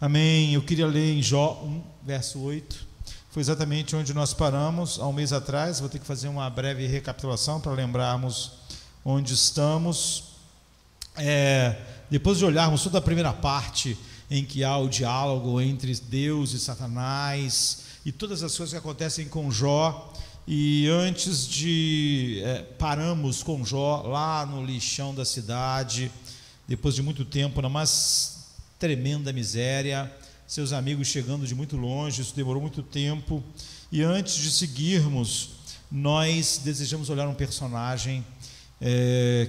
Amém. Eu queria ler em Jó 1, verso 8. Foi exatamente onde nós paramos há um mês atrás. Vou ter que fazer uma breve recapitulação para lembrarmos onde estamos. Depois de olharmos toda a primeira parte em que há o diálogo entre Deus e Satanás e todas as coisas que acontecem com Jó, e antes de paramos com Jó lá no lixão da cidade, depois de muito tempo, na mais tremenda miséria, seus amigos chegando de muito longe, isso demorou muito tempo. E antes de seguirmos, nós desejamos olhar um personagem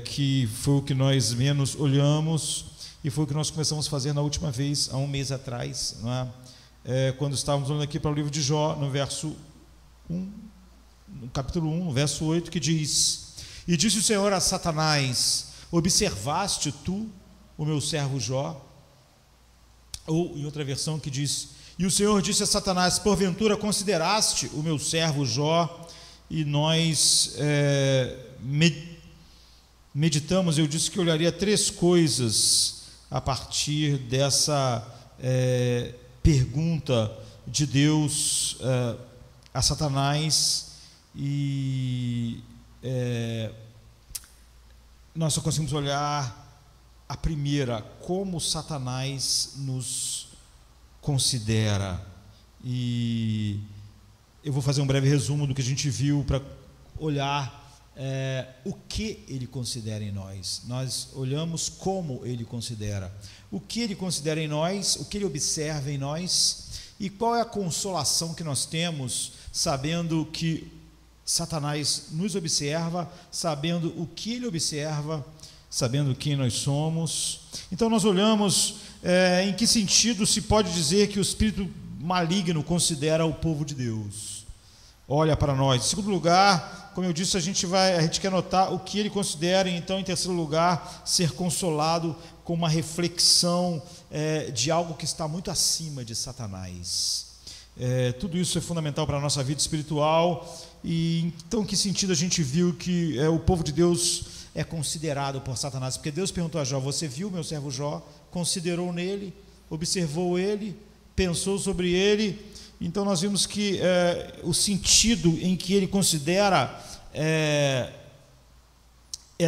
que foi o que nós menos olhamos, e foi o que nós começamos a fazer na última vez, há um mês atrás, não é? Quando estávamos olhando aqui para o livro de Jó, no verso 1, no capítulo 1, verso 8, que diz: E disse o Senhor a Satanás: Observaste tu o meu servo Jó? Ou em outra versão que diz: E o Senhor disse a Satanás: Porventura consideraste o meu servo Jó? E nós meditamos. Eu disse que olharia 3 coisas a partir dessa pergunta de Deus a Satanás, e nós só conseguimos olhar a primeira: como Satanás nos considera. E eu vou fazer um breve resumo do que a gente viu para olhar o que ele considera em nós. Nós olhamos como ele considera, o que ele considera em nós, o que ele observa em nós, e qual é a consolação que nós temos sabendo que Satanás nos observa, sabendo o que ele observa, sabendo quem nós somos. Então nós olhamos em que sentido se pode dizer que o espírito maligno considera o povo de Deus, olha para nós. Em segundo lugar, como eu disse, a gente quer notar o que ele considera. Então, em terceiro lugar, ser consolado com uma reflexão de algo que está muito acima de Satanás. Tudo isso é fundamental para a nossa vida espiritual. E então, em que sentido a gente viu que o povo de Deus é considerado por Satanás? Porque Deus perguntou a Jó: Você viu meu servo Jó? Considerou nele, observou ele, pensou sobre ele. Então nós vimos que o sentido em que ele considera é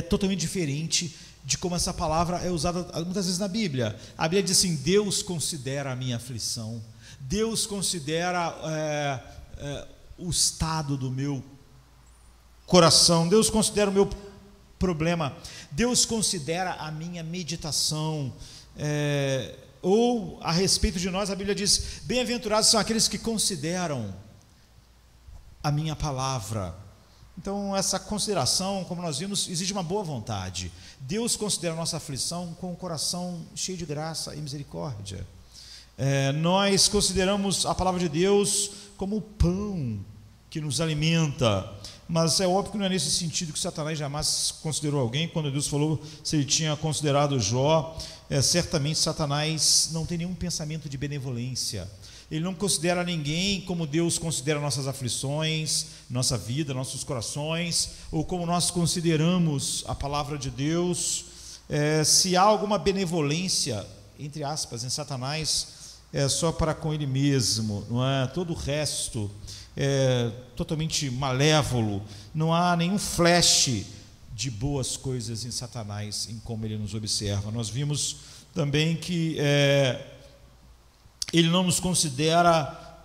totalmente diferente de como essa palavra é usada muitas vezes na Bíblia. A Bíblia diz assim: Deus considera a minha aflição, Deus considera o estado do meu coração, Deus considera o meu problema, Deus considera a minha meditação. Ou a respeito de nós, a Bíblia diz: Bem-aventurados são aqueles que consideram a minha palavra. Então essa consideração, como nós vimos, exige uma boa vontade. Deus considera a nossa aflição com o coração cheio de graça e misericórdia. Nós consideramos a palavra de Deus como o pão que nos alimenta. Mas é óbvio que não é nesse sentido que Satanás jamais considerou alguém. Quando Deus falou se ele tinha considerado Jó, certamente Satanás não tem nenhum pensamento de benevolência. Ele não considera ninguém como Deus considera nossas aflições, nossa vida, nossos corações, ou como nós consideramos a palavra de Deus. Se há alguma benevolência, entre aspas, em Satanás, é só para com ele mesmo, não é? Todo o resto totalmente malévolo. Não há nenhum flash de boas coisas em Satanás, em como ele nos observa. Nós vimos também que ele não nos considera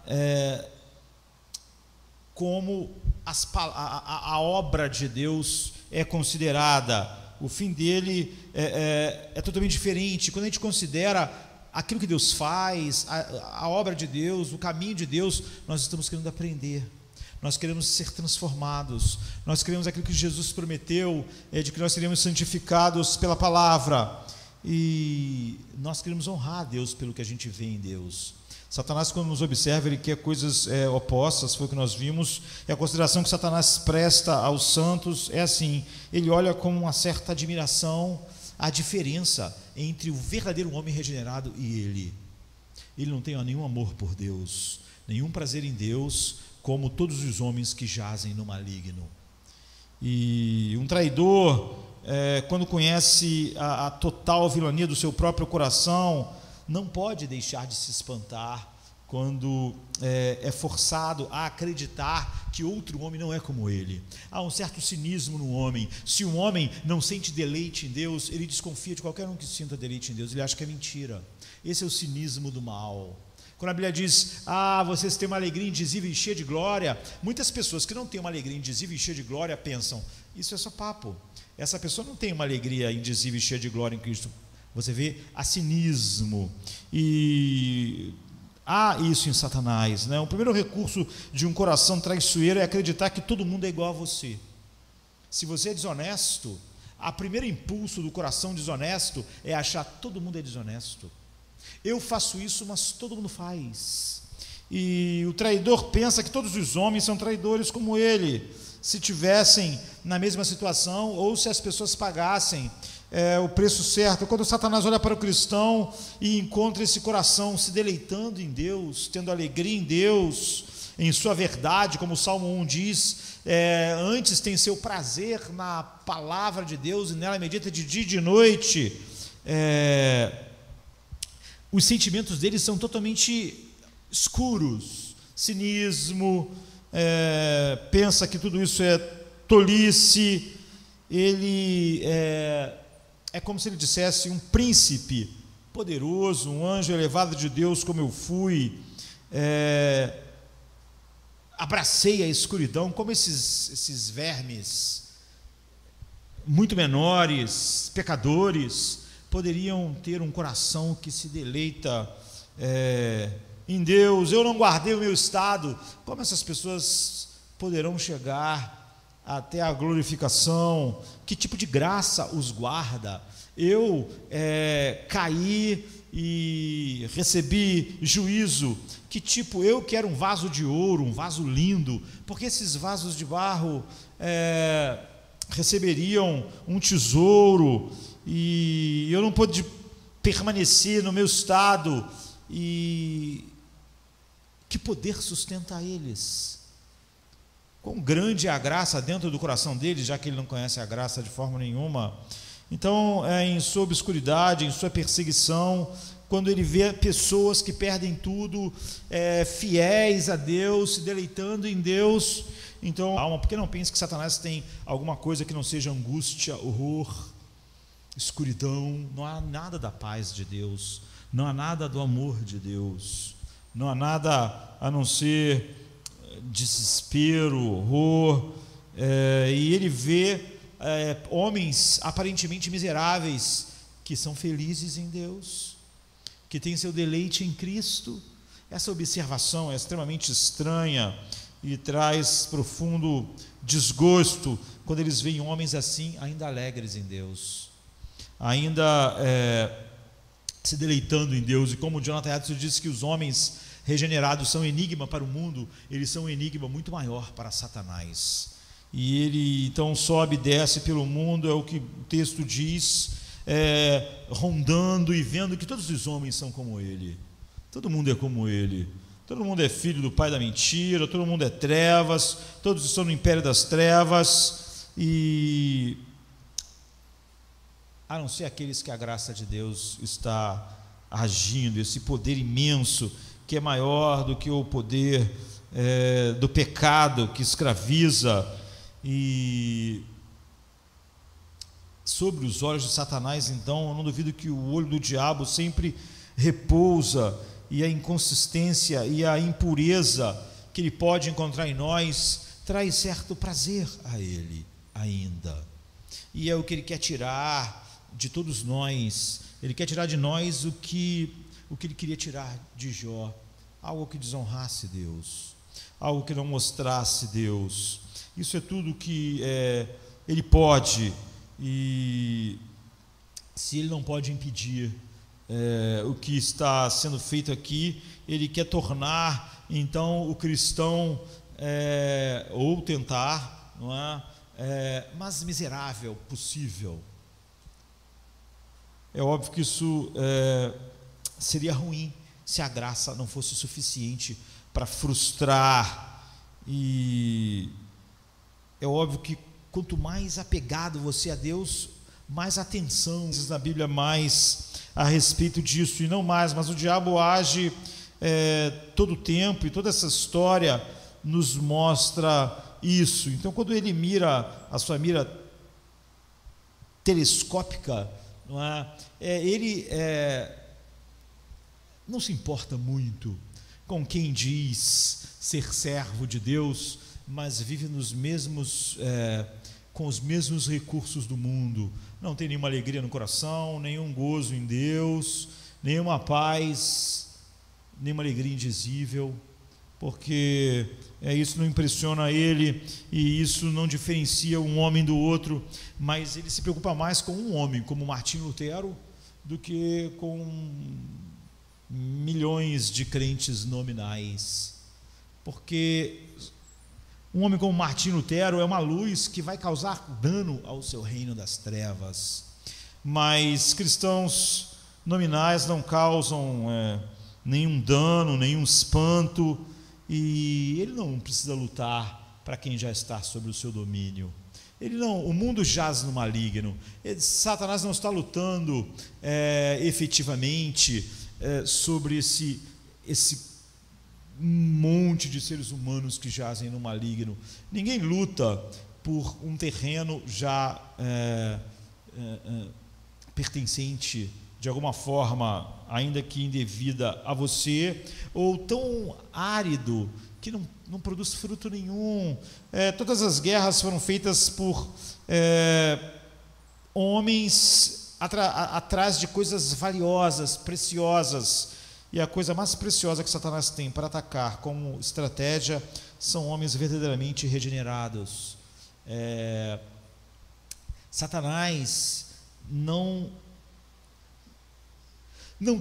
como a obra de Deus é considerada. O fim dele é totalmente diferente. Quando a gente considera aquilo que Deus faz, a obra de Deus, o caminho de Deus, nós estamos querendo aprender, nós queremos ser transformados, nós queremos aquilo que Jesus prometeu, de que nós seríamos santificados pela palavra, e nós queremos honrar a Deus pelo que a gente vê em Deus. Satanás, quando nos observa, ele quer coisas opostas. Foi o que nós vimos. E a consideração que Satanás presta aos santos é assim: ele olha com uma certa admiração a diferença entre o verdadeiro homem regenerado e ele. Ele não tem nenhum amor por Deus, nenhum prazer em Deus, como todos os homens que jazem no maligno. E um traidor, quando conhece a total vilania do seu próprio coração, não pode deixar de se espantar quando é forçado a acreditar que outro homem não é como ele. Há um certo cinismo no homem. Se um homem não sente deleite em Deus, ele desconfia de qualquer um que sinta deleite em Deus, ele acha que é mentira. Esse é o cinismo do mal. Quando a Bíblia diz, vocês têm uma alegria indizível e cheia de glória, muitas pessoas que não têm uma alegria indizível e cheia de glória pensam, isso é só papo. Essa pessoa não tem uma alegria indizível e cheia de glória em Cristo. Você vê há cinismo. E há isso em Satanás, né? O primeiro recurso de um coração traiçoeiro é acreditar que todo mundo é igual a você. Se você é desonesto, o primeiro impulso do coração desonesto é achar que todo mundo é desonesto. Eu faço isso, mas todo mundo faz. E o traidor pensa que todos os homens são traidores como ele, se tivessem na mesma situação ou se as pessoas pagassem o preço certo. Quando Satanás olha para o cristão e encontra esse coração se deleitando em Deus, tendo alegria em Deus, em sua verdade, como o Salmo 1 diz, antes tem seu prazer na palavra de Deus e nela medita de dia e de noite, os sentimentos dele são totalmente escuros, cinismo, pensa que tudo isso é tolice. Ele é como se ele dissesse, um príncipe poderoso, um anjo elevado de Deus como eu fui, abracei a escuridão, como esses vermes muito menores, pecadores, poderiam ter um coração que se deleita em Deus. Eu não guardei o meu estado. Como essas pessoas poderão chegar até a glorificação? Que tipo de graça os guarda? Eu caí e recebi juízo. Que tipo? Eu quero um vaso de ouro, um vaso lindo, porque esses vasos de barro receberiam um tesouro, e eu não pude permanecer no meu estado. E que poder sustenta eles? Quão grande é a graça dentro do coração deles, já que ele não conhece a graça de forma nenhuma. Então, em sua obscuridade, em sua perseguição, quando ele vê pessoas que perdem tudo, fiéis a Deus, se deleitando em Deus, então, alma, porque não pense que Satanás tem alguma coisa que não seja angústia, horror, escuridão. Não há nada da paz de Deus, não há nada do amor de Deus, não há nada a não ser desespero, horror, e ele vê homens aparentemente miseráveis que são felizes em Deus, que têm seu deleite em Cristo. Essa observação é extremamente estranha e traz profundo desgosto quando eles veem homens assim, ainda alegres em Deus, ainda se deleitando em Deus. E como Jonathan Edwards diz que os homens regenerados são enigma para o mundo, eles são um enigma muito maior para Satanás. E ele então sobe e desce pelo mundo, é o que o texto diz, rondando e vendo que todos os homens são como ele. Todo mundo é como ele. Todo mundo é filho do pai da mentira, todo mundo é trevas, todos estão no império das trevas, e a não ser aqueles que a graça de Deus está agindo, esse poder imenso que é maior do que o poder do pecado que escraviza. E sobre os olhos de Satanás, então, eu não duvido que o olho do diabo sempre repousa, e a inconsistência e a impureza que ele pode encontrar em nós traz certo prazer a ele ainda, e é o que ele quer tirar de todos nós. Ele quer tirar de nós o que ele queria tirar de Jó, algo que desonrasse Deus, algo que não mostrasse Deus. Isso é tudo que ele pode, e se ele não pode impedir o que está sendo feito aqui, ele quer tornar então o cristão, ou tentar, não mais miserável possível. É óbvio que isso seria ruim se a graça não fosse suficiente para frustrar, e é óbvio que quanto mais apegado você a Deus, mais atenção na Bíblia, mais a respeito disso, e não mais, mas o diabo age todo o tempo, e toda essa história nos mostra isso. Então, quando ele mira a sua mira telescópica, não é? Ele não se importa muito com quem diz ser servo de Deus, mas vive com os mesmos recursos do mundo. Não tem nenhuma alegria no coração, nenhum gozo em Deus, nenhuma paz, nenhuma alegria indizível, porque isso não impressiona ele, e isso não diferencia um homem do outro, mas ele se preocupa mais com um homem, como Martinho Lutero, do que com milhões de crentes nominais, porque um homem como Martinho Lutero é uma luz que vai causar dano ao seu reino das trevas, mas cristãos nominais não causam nenhum dano, nenhum espanto, e ele não precisa lutar para quem já está sobre o seu domínio. O mundo jaz no maligno. Satanás não está lutando efetivamente sobre esse monte de seres humanos que jazem no maligno. Ninguém luta por um terreno já pertencente de alguma forma, ainda que indevida, a você, ou tão árido que não produz fruto nenhum. Todas as guerras foram feitas por homens atrás de coisas valiosas, preciosas, e a coisa mais preciosa que Satanás tem para atacar como estratégia são homens verdadeiramente regenerados. Satanás não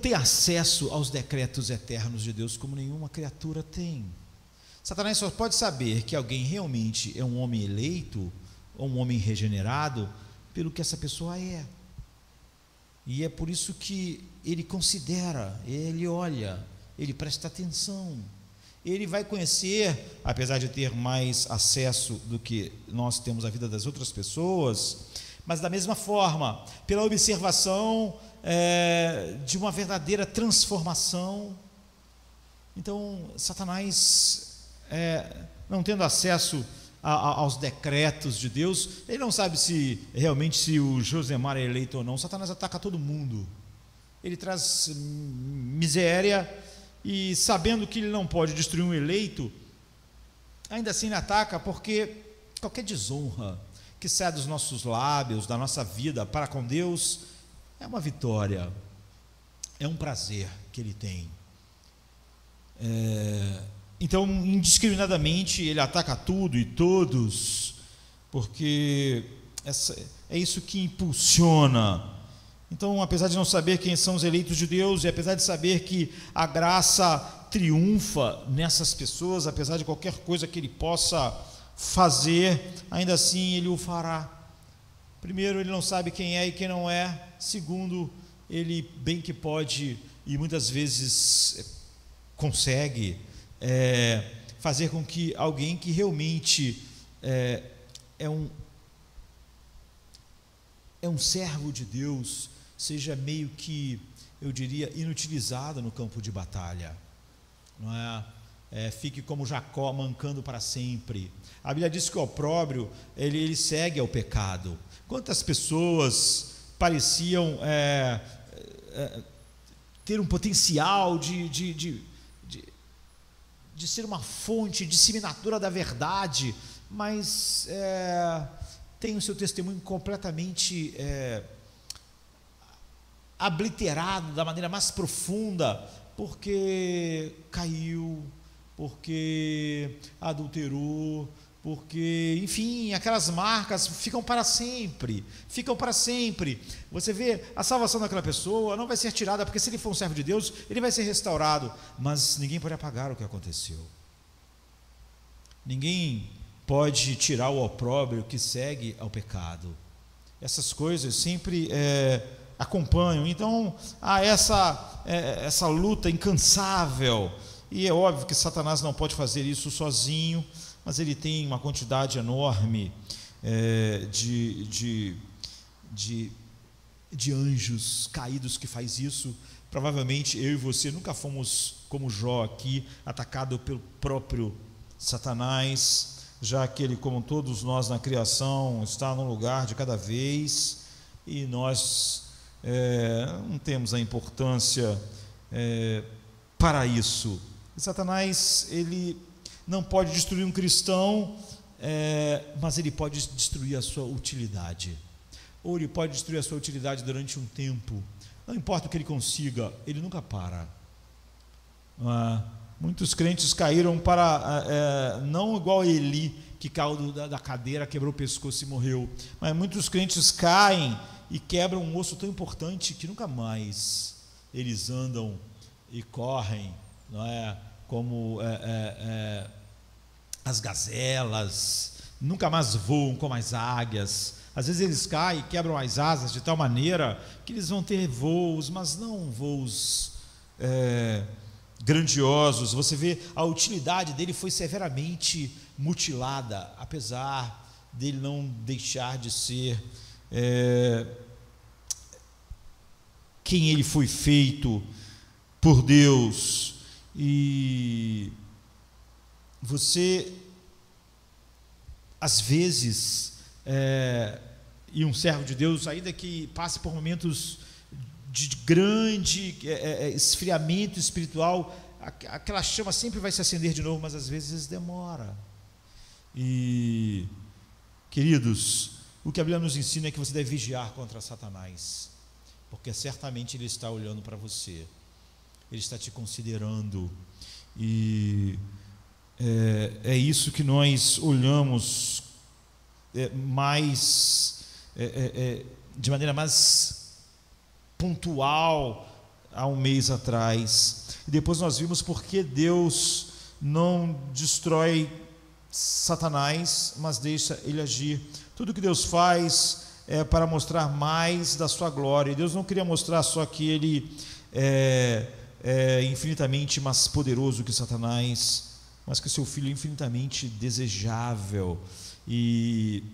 tem acesso aos decretos eternos de Deus como nenhuma criatura tem. Satanás só pode saber que alguém realmente é um homem eleito, ou um homem regenerado, pelo que essa pessoa é. E é por isso que ele considera, ele olha, ele presta atenção. Ele vai conhecer, apesar de ter mais acesso do que nós temos à vida das outras pessoas, mas da mesma forma, pela observação de uma verdadeira transformação. Então, Satanás, não tendo acesso aos decretos de Deus, ele não sabe se o Josemar é eleito ou não. Satanás ataca todo mundo, ele traz miséria, e sabendo que ele não pode destruir um eleito, ainda assim ele ataca, porque qualquer desonra que sai dos nossos lábios, da nossa vida para com Deus, é uma vitória, é um prazer que ele tem. Então, indiscriminadamente, ele ataca tudo e todos, porque é isso que impulsiona. Então, apesar de não saber quem são os eleitos de Deus, e apesar de saber que a graça triunfa nessas pessoas, apesar de qualquer coisa que ele possa fazer, ainda assim ele o fará. Primeiro, ele não sabe quem é e quem não é. Segundo, ele bem que pode, e muitas vezes consegue, fazer com que alguém que realmente é um servo de Deus seja meio que, eu diria, inutilizado no campo de batalha, não é? Fique como Jacó, mancando para sempre. A Bíblia diz que o opróbrio ele segue ao pecado. Quantas pessoas pareciam ter um potencial de ser uma fonte disseminadora da verdade, mas tem o seu testemunho completamente obliterado da maneira mais profunda, porque caiu, porque adulterou, porque, enfim, aquelas marcas ficam para sempre. Você vê, a salvação daquela pessoa não vai ser tirada, porque se ele for um servo de Deus, ele vai ser restaurado, mas ninguém pode apagar o que aconteceu. Ninguém pode tirar o opróbrio que segue ao pecado. Essas coisas sempre acompanham. Então, há essa luta incansável, e é óbvio que Satanás não pode fazer isso sozinho, mas ele tem uma quantidade enorme de de anjos caídos que faz isso. Provavelmente eu e você nunca fomos como Jó aqui, atacado pelo próprio Satanás, já que ele, como todos nós na criação, está num lugar de cada vez, e nós não temos a importância para isso. E Satanás, ele não pode destruir um cristão, mas ele pode destruir a sua utilidade, ou ele pode destruir a sua utilidade durante um tempo. Não importa o que ele consiga, ele nunca para. Muitos crentes caíram para, não igual Eli, que caiu da cadeira, quebrou o pescoço e morreu, mas muitos crentes caem e quebram um osso tão importante que nunca mais eles andam e correm, não é? Como as gazelas, nunca mais voam como as águias. Às vezes eles caem e quebram as asas de tal maneira que eles vão ter voos, mas não voos grandiosos. Você vê, a utilidade dele foi severamente mutilada, apesar dele não deixar de ser quem ele foi feito por Deus. E você, às vezes, e um servo de Deus, ainda que passe por momentos de grande esfriamento espiritual, aquela chama sempre vai se acender de novo, mas às vezes demora. E, queridos, o que a Bíblia nos ensina é que você deve vigiar contra Satanás, porque certamente ele está olhando para você, ele está te considerando, e é isso que nós olhamos de maneira mais pontual há um mês atrás. E depois nós vimos porque Deus não destrói Satanás, mas deixa ele agir. Tudo que Deus faz é para mostrar mais da sua glória. E Deus não queria mostrar só que ele é infinitamente mais poderoso que Satanás, mas que seu filho é infinitamente desejável. E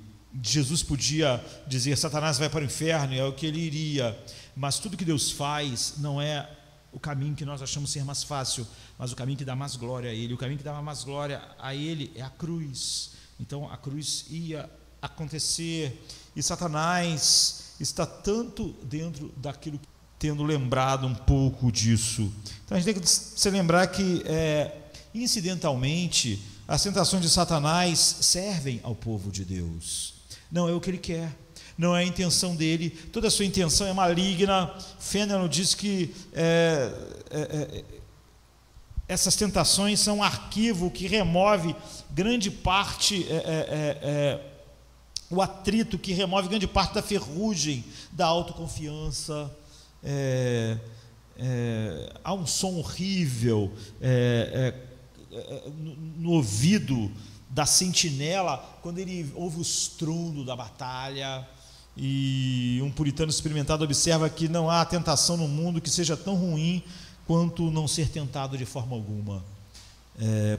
Jesus podia dizer: Satanás vai para o inferno, é o que ele iria, mas tudo que Deus faz não é o caminho que nós achamos ser mais fácil, mas o caminho que dá mais glória a ele. O caminho que dá mais glória a ele é a cruz. Então a cruz ia acontecer, e Satanás está tanto dentro daquilo, tendo lembrado um pouco disso. Então a gente tem que se lembrar que incidentalmente as tentações de Satanás servem ao povo de Deus. Não é o que ele quer, não é a intenção dele, toda a sua intenção é maligna. Fenelon diz que essas tentações são um arquivo que remove grande parte, o atrito que remove grande parte da ferrugem da autoconfiança. Há um som horrível no ouvido da sentinela quando ele ouve o estrondo da batalha. E um puritano experimentado observa que não há tentação no mundo que seja tão ruim quanto não ser tentado de forma alguma,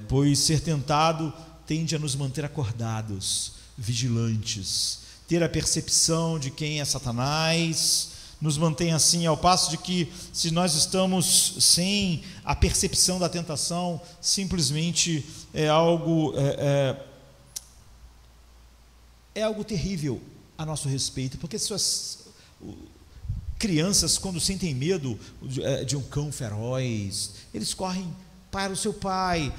pois ser tentado tende a nos manter acordados, vigilantes. Ter a percepção de quem é Satanás nos mantém assim, ao passo de que, se nós estamos sem a percepção da tentação, simplesmente é algo terrível a nosso respeito, porque suas crianças, quando sentem medo de um cão feroz, eles correm para o seu pai.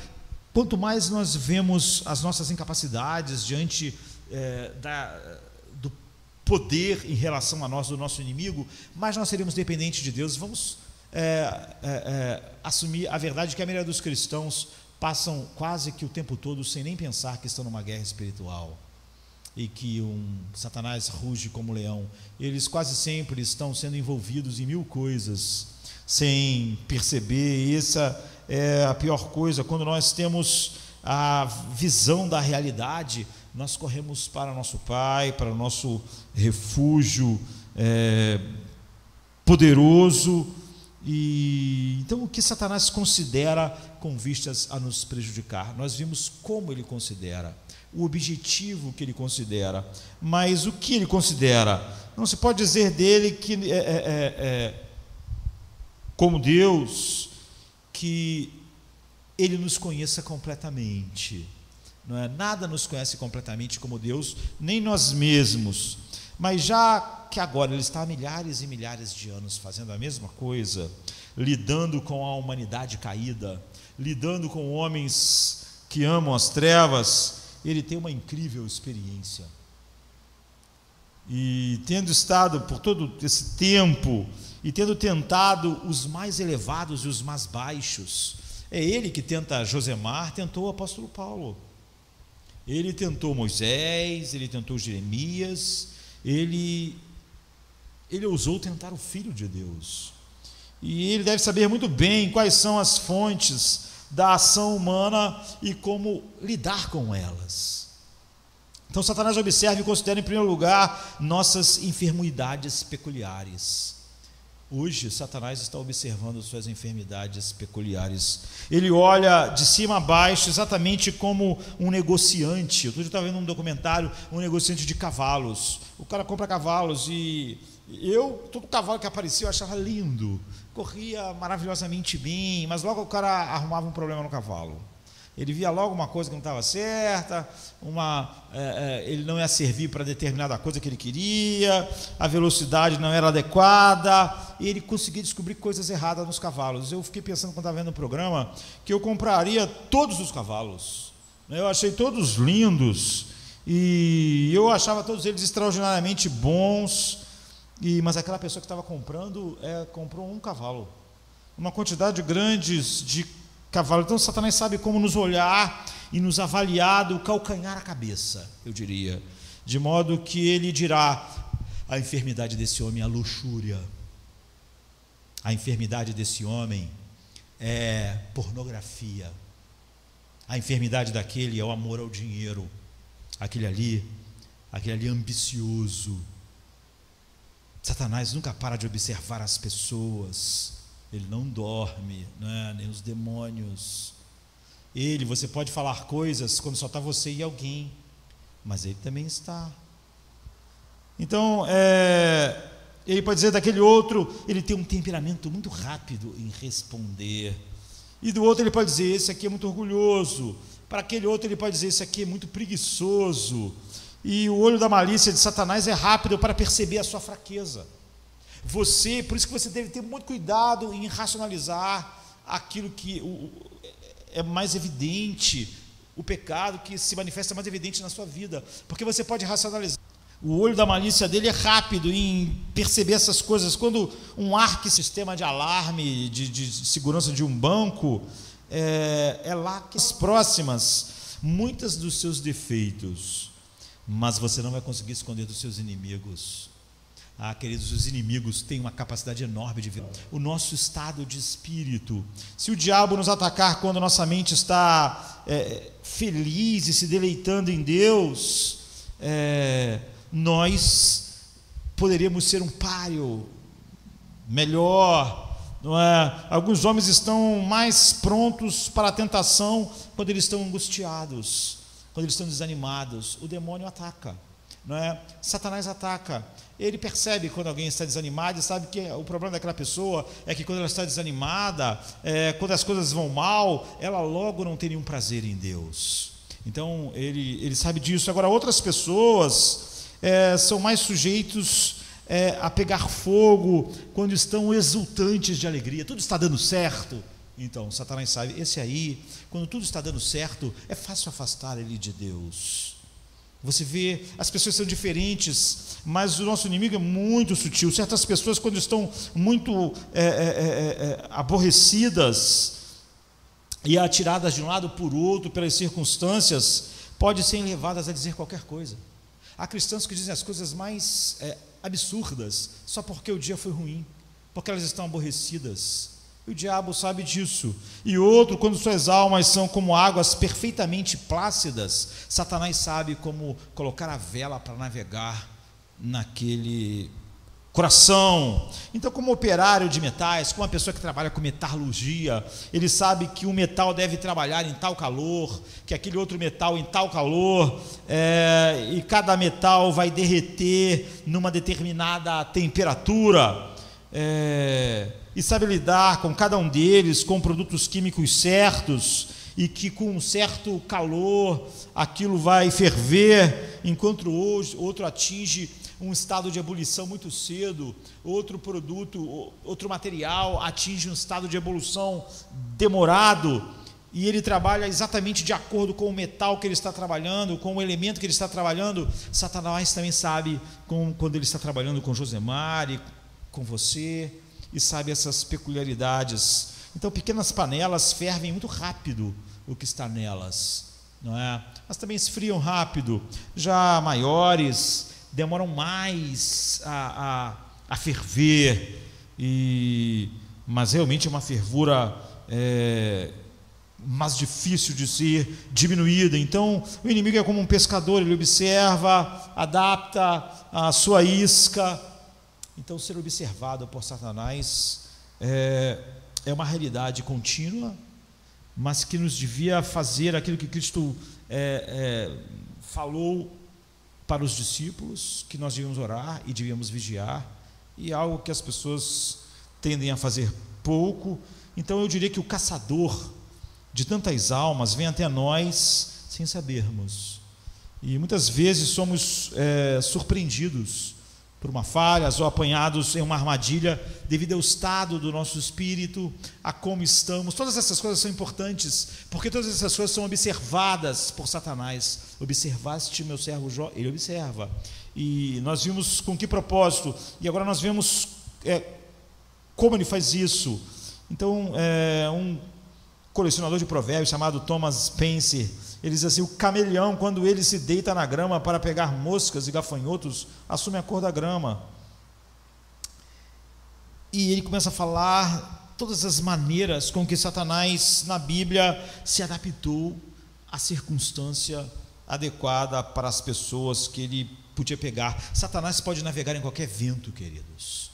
Quanto mais nós vemos as nossas incapacidades diante do poder em relação a nós, do nosso inimigo, mais nós seremos dependentes de Deus. Vamos assumir a verdade que a maioria dos cristãos passam quase que o tempo todo sem nem pensar que estão numa guerra espiritual, e que Satanás ruge como leão. Eles quase sempre estão sendo envolvidos em mil coisas sem perceber. Essa é a pior coisa. Quando nós temos a visão da realidade, nós corremos para nosso Pai, para o nosso refúgio poderoso. E então, o que Satanás considera com vistas a nos prejudicar? Nós vimos como ele considera, o objetivo que ele considera, mas o que ele considera? não se pode dizer dele que como Deus, que ele nos conheça completamente. Não é? Nada nos conhece completamente como Deus, nem nós mesmos. Mas já que agora ele está há milhares e milhares de anos fazendo a mesma coisa, lidando com a humanidade caída, lidando com homens que amam as trevas, ele tem uma incrível experiência. E tendo estado por todo esse tempo, e tendo tentado os mais elevados e os mais baixos, é ele que tenta Josemar, tentou o apóstolo Paulo. Ele tentou Moisés, ele tentou Jeremias, ele ousou tentar o Filho de Deus. E ele deve saber muito bem quais são as fontes da ação humana e como lidar com elas. Então Satanás observa e considera em primeiro lugar nossas enfermidades peculiares. Hoje Satanás está observando suas enfermidades peculiares. Ele olha de cima a baixo exatamente como um negociante. Eu estava vendo um documentário, um negociante de cavalos. O cara compra cavalos e todo cavalo que aparecia eu achava lindo, corria maravilhosamente bem, mas logo o cara arrumava um problema no cavalo. Ele via logo uma coisa que não estava certa, ele não ia servir para determinada coisa que ele queria, a velocidade não era adequada, e ele conseguia descobrir coisas erradas nos cavalos. Eu fiquei pensando, quando estava vendo o programa, que eu compraria todos os cavalos. Eu achei todos lindos, e eu achava todos eles extraordinariamente bons, mas aquela pessoa que estava comprando, comprou um cavalo, uma quantidade grande de cavalo. Então Satanás sabe como nos olhar e nos avaliar do calcanhar à cabeça, eu diria, de modo que ele dirá: a enfermidade desse homem é a luxúria, a enfermidade desse homem é pornografia, a enfermidade daquele é o amor ao dinheiro, aquele ali ambicioso. Satanás nunca para de observar as pessoas. Ele não dorme, né? Nem os demônios. Você pode falar coisas quando só está você e alguém, mas ele também está. Então, ele pode dizer daquele outro, ele tem um temperamento muito rápido em responder. E do outro ele pode dizer, esse aqui é muito orgulhoso. Para aquele outro ele pode dizer, esse aqui é muito preguiçoso. E o olho da malícia de Satanás é rápido para perceber a sua fraqueza. Por isso que você deve ter muito cuidado em racionalizar aquilo que é mais evidente, o pecado que se manifesta mais evidente na sua vida, porque você pode racionalizar. O olho da malícia dele é rápido em perceber essas coisas. Quando sistema de alarme, de segurança de um banco, é lá que as próximas, muitas dos seus defeitos, mas você não vai conseguir esconder dos seus inimigos. Queridos, os inimigos têm uma capacidade enorme de ver o nosso estado de espírito. Se o diabo nos atacar quando nossa mente está feliz e se deleitando em Deus, nós poderíamos ser um páreo melhor, não é? Alguns homens estão mais prontos para a tentação quando eles estão angustiados, quando eles estão desanimados. O demônio ataca, não é? Satanás ataca. Ele percebe quando alguém está desanimado e sabe que o problema daquela pessoa é que quando ela está desanimada, quando as coisas vão mal, ela logo não tem nenhum prazer em Deus. Então ele sabe disso. Agora, outras pessoas são mais sujeitos a pegar fogo quando estão exultantes de alegria. Tudo está dando certo. Então Satanás sabe, esse aí, quando tudo está dando certo, é fácil afastar ele de Deus. Você vê, as pessoas são diferentes, mas o nosso inimigo é muito sutil. Certas pessoas, quando estão muito aborrecidas e atiradas de um lado por outro pelas circunstâncias, podem ser levadas a dizer qualquer coisa. Há cristãos que dizem as coisas mais absurdas só porque o dia foi ruim, porque elas estão aborrecidas. E o diabo sabe disso. E outro, quando suas almas são como águas perfeitamente plácidas, Satanás sabe como colocar a vela para navegar naquele coração. Então, como operário de metais, como uma pessoa que trabalha com metalurgia, ele sabe que um metal deve trabalhar em tal calor, que aquele outro metal em tal calor, e cada metal vai derreter numa determinada temperatura, e sabe lidar com cada um deles, com produtos químicos certos, e que com um certo calor aquilo vai ferver, enquanto outro atinge um estado de ebulição muito cedo, outro produto, outro material atinge um estado de ebulição demorado, e ele trabalha exatamente de acordo com o metal que ele está trabalhando, com o elemento que ele está trabalhando. Satanás também sabe quando ele está trabalhando com Josemar e com você, e sabe essas peculiaridades. Então, pequenas panelas fervem muito rápido o que está nelas, não é? Mas também esfriam rápido. Já maiores demoram mais a ferver, mas realmente é uma fervura mais difícil de ser diminuída. Então, o inimigo é como um pescador, ele observa, adapta a sua isca. Então, ser observado por Satanás é uma realidade contínua, mas que nos devia fazer aquilo que Cristo falou para os discípulos, que nós devíamos orar e devíamos vigiar, e algo que as pessoas tendem a fazer pouco. Então eu diria que o caçador de tantas almas vem até nós sem sabermos, e muitas vezes somos surpreendidos por uma falha, ou apanhados em uma armadilha devido ao estado do nosso espírito, a como estamos. Todas essas coisas são importantes, porque todas essas coisas são observadas por Satanás. Observaste meu servo Jó? Ele observa. E nós vimos com que propósito, e agora nós vemos como ele faz isso. Então, um colecionador de provérbios chamado Thomas Spencer, ele diz assim: o cameleão, quando ele se deita na grama para pegar moscas e gafanhotos, assume a cor da grama. E ele começa a falar todas as maneiras com que Satanás na Bíblia se adaptou à circunstância adequada para as pessoas que ele podia pegar. Satanás pode navegar em qualquer vento, queridos,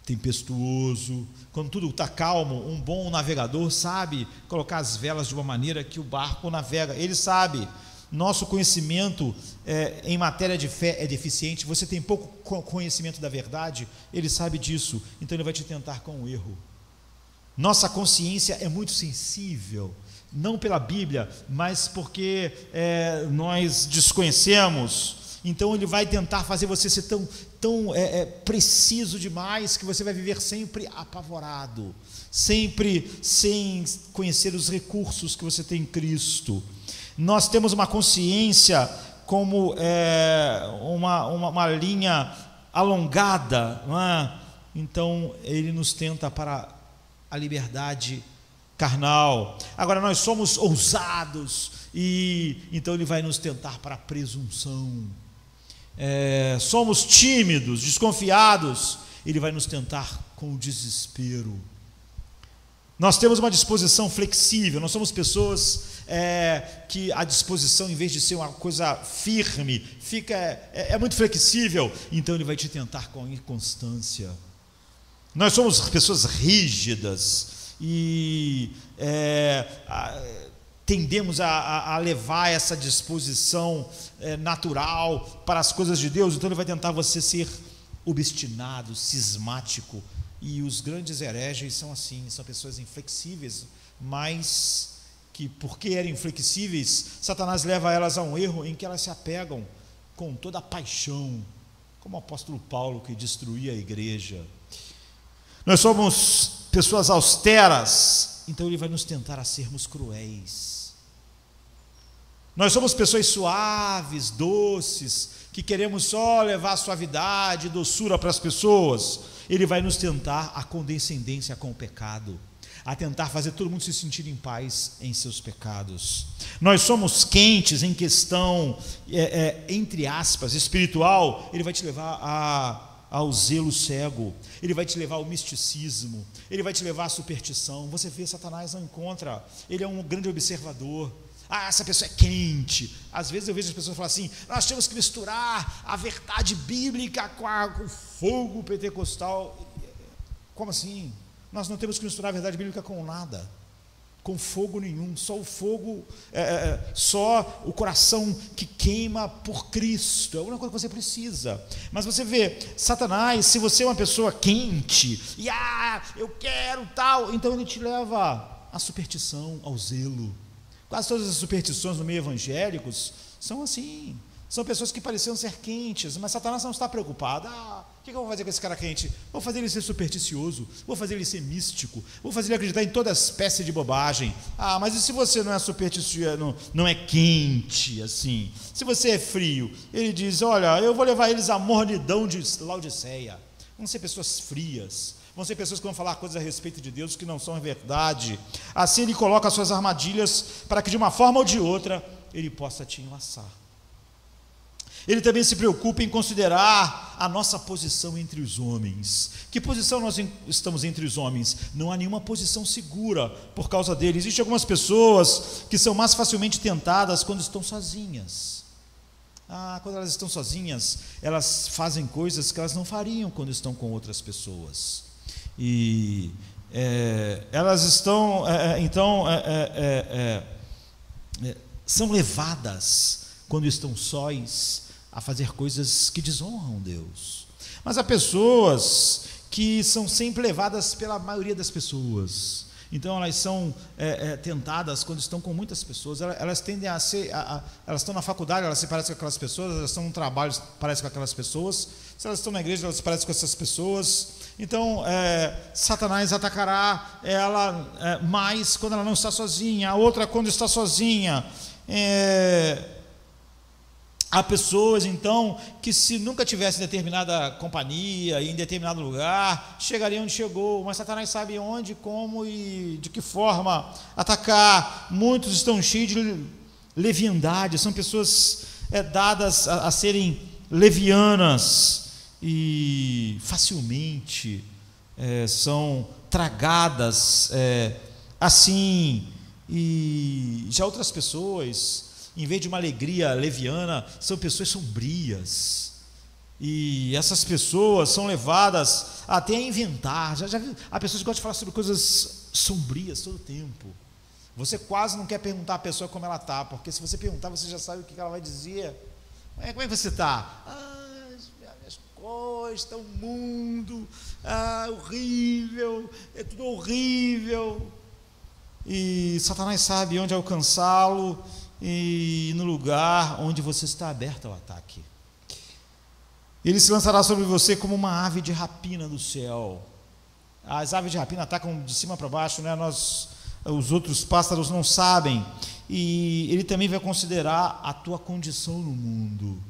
tempestuoso. Quando tudo está calmo, um bom navegador sabe colocar as velas de uma maneira que o barco navega. Ele sabe. Nosso conhecimento em matéria de fé é deficiente. Você tem pouco conhecimento da verdade, ele sabe disso, então ele vai te tentar com o erro. Nossa consciência é muito sensível, não pela Bíblia, mas porque nós desconhecemos. Então ele vai tentar fazer você ser tão preciso demais, que você vai viver sempre apavorado, sempre sem conhecer os recursos que você tem em Cristo. Nós temos uma consciência como uma linha alongada, não é? Então ele nos tenta para a liberdade carnal. Agora nós somos ousados, e então ele vai nos tentar para a presunção. Somos tímidos, desconfiados, ele vai nos tentar com o desespero. Nós temos uma disposição flexível, nós somos pessoas que a disposição, em vez de ser uma coisa firme, é muito flexível, então ele vai te tentar com inconstância. Nós somos pessoas rígidas e tendemos a levar essa disposição natural para as coisas de Deus, então ele vai tentar você ser obstinado, cismático. E os grandes hereges são assim, são pessoas inflexíveis, mas que, porque eram inflexíveis, Satanás leva elas a um erro em que elas se apegam com toda a paixão, como o apóstolo Paulo, que destruía a igreja. Nós somos pessoas austeras, então ele vai nos tentar a sermos cruéis. Nós somos pessoas suaves, doces, que queremos só levar suavidade e doçura para as pessoas. Ele vai nos tentar a condescendência com o pecado, a tentar fazer todo mundo se sentir em paz em seus pecados. Nós somos quentes em questão, entre aspas, espiritual. Ele vai te levar ao zelo cego, ele vai te levar ao misticismo, ele vai te levar à superstição. Você vê, Satanás não encontra, ele é um grande observador. essa pessoa é quente. Às vezes eu vejo as pessoas falar assim: nós temos que misturar a verdade bíblica com o fogo pentecostal. Como assim? Nós não temos que misturar a verdade bíblica com nada, com fogo nenhum. Só o fogo, só o coração que queima por Cristo, é a única coisa que você precisa. Mas você vê, Satanás, se você é uma pessoa quente, e eu quero tal, então ele te leva à superstição, ao zelo. Quase todas as superstições no meio evangélicos são assim, são pessoas que pareciam ser quentes, mas Satanás não está preocupado. O que eu vou fazer com esse cara quente? Vou fazer ele ser supersticioso, vou fazer ele ser místico, vou fazer ele acreditar em toda espécie de bobagem. Mas e se você não é supersticioso, não é quente assim? Se você é frio, ele diz: olha, eu vou levar eles à mornidão de Laodiceia. Vão ser pessoas frias, vão ser pessoas que vão falar coisas a respeito de Deus que não são verdade. Assim ele coloca as suas armadilhas para que de uma forma ou de outra ele possa te enlaçar. Ele também se preocupa em considerar a nossa posição entre os homens. Que posição nós estamos entre os homens? Não há nenhuma posição segura por causa dele. Existem algumas pessoas que são mais facilmente tentadas quando estão sozinhas. Quando elas estão sozinhas, elas fazem coisas que elas não fariam quando estão com outras pessoas. E elas estão, são levadas, quando estão sós, a fazer coisas que desonram Deus. Mas há pessoas que são sempre levadas pela maioria das pessoas. Então elas são tentadas quando estão com muitas pessoas. Elas tendem a ser, elas estão na faculdade, elas se parecem com aquelas pessoas. Elas estão no trabalho, se parecem com aquelas pessoas. Se elas estão na igreja, elas se parecem com essas pessoas. Então Satanás atacará ela mais quando ela não está sozinha. A outra quando está sozinha. Há pessoas, então, que se nunca tivessem determinada companhia, em determinado lugar, chegariam onde chegou, mas Satanás sabe onde, como e de que forma atacar. Muitos estão cheios de leviandade, são pessoas dadas a serem levianas e facilmente são tragadas assim. E já outras pessoas, em vez de uma alegria leviana, são pessoas sombrias, e essas pessoas são levadas até a inventar. Já viu? Há pessoas que gostam de falar sobre coisas sombrias todo o tempo. Você quase não quer perguntar à pessoa como ela está, porque se você perguntar, você já sabe o que ela vai dizer. Como é que você está? Minhas coisas estão no mundo, horrível, é tudo horrível. E Satanás sabe onde alcançá-lo, e no lugar onde você está aberto ao ataque. Ele se lançará sobre você como uma ave de rapina do céu. As aves de rapina atacam de cima para baixo, né? Os outros pássaros não sabem. E ele também vai considerar a tua condição no mundo.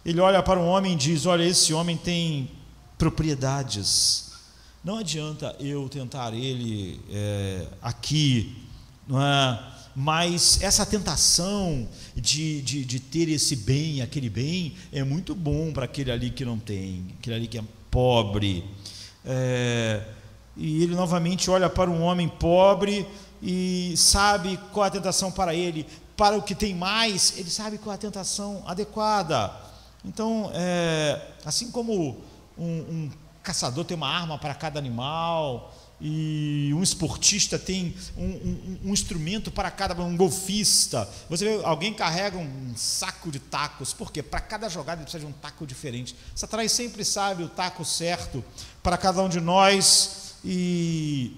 Ele olha para um homem e diz: olha, esse homem tem propriedades. Não adianta eu tentar ele aqui, não é? Mas essa tentação de ter esse bem, aquele bem, é muito bom para aquele ali que não tem, aquele ali que é pobre. E ele novamente olha para um homem pobre e sabe qual é a tentação para ele. Para o que tem mais, ele sabe qual é a tentação adequada. Então, assim como um caçador tem uma arma para cada animal, e um esportista tem um instrumento para cada, um golfista. Você vê, alguém carrega um saco de tacos, por quê? Para cada jogada ele precisa de um taco diferente. Satanás sempre sabe o taco certo para cada um de nós. E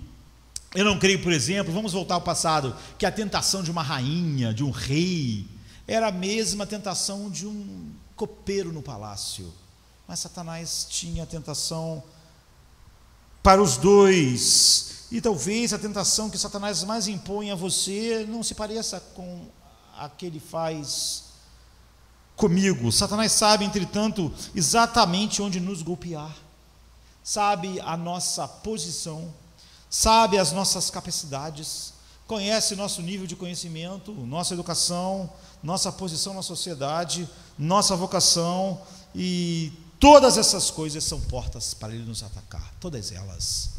eu não creio, por exemplo, vamos voltar ao passado, que a tentação de uma rainha, de um rei, era a mesma tentação de um copeiro no palácio. Mas Satanás tinha a tentação para os dois. E talvez a tentação que Satanás mais impõe a você não se pareça com a que ele faz comigo. Satanás sabe, entretanto, exatamente onde nos golpear, sabe a nossa posição, sabe as nossas capacidades, conhece nosso nível de conhecimento, nossa educação, nossa posição na sociedade, nossa vocação, e todas essas coisas são portas para ele nos atacar, todas elas.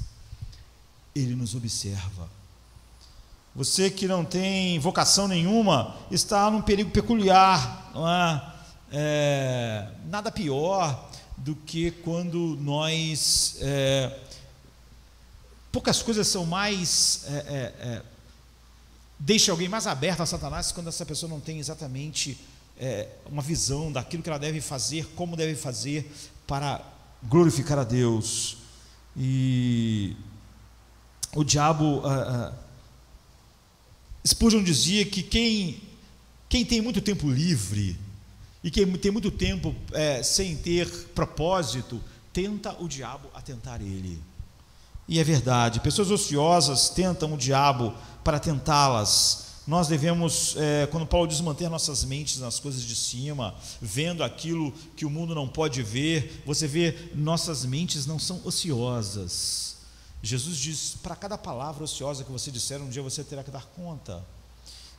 Ele nos observa. Você que não tem vocação nenhuma está num perigo peculiar, não é? Nada pior do que quando nós... poucas coisas são mais... deixa alguém mais aberto a Satanás quando essa pessoa não tem exatamente uma visão daquilo que ela deve fazer, como deve fazer para glorificar a Deus. E o diabo... Spurgeon dizia que quem tem muito tempo livre e quem tem muito tempo sem ter propósito, tenta o diabo a tentar ele. E é verdade, pessoas ociosas tentam o diabo para tentá-las. Nós devemos, quando Paulo diz, manter nossas mentes nas coisas de cima, vendo aquilo que o mundo não pode ver. Você vê, nossas mentes não são ociosas. Jesus diz, para cada palavra ociosa que você disser, um dia você terá que dar conta.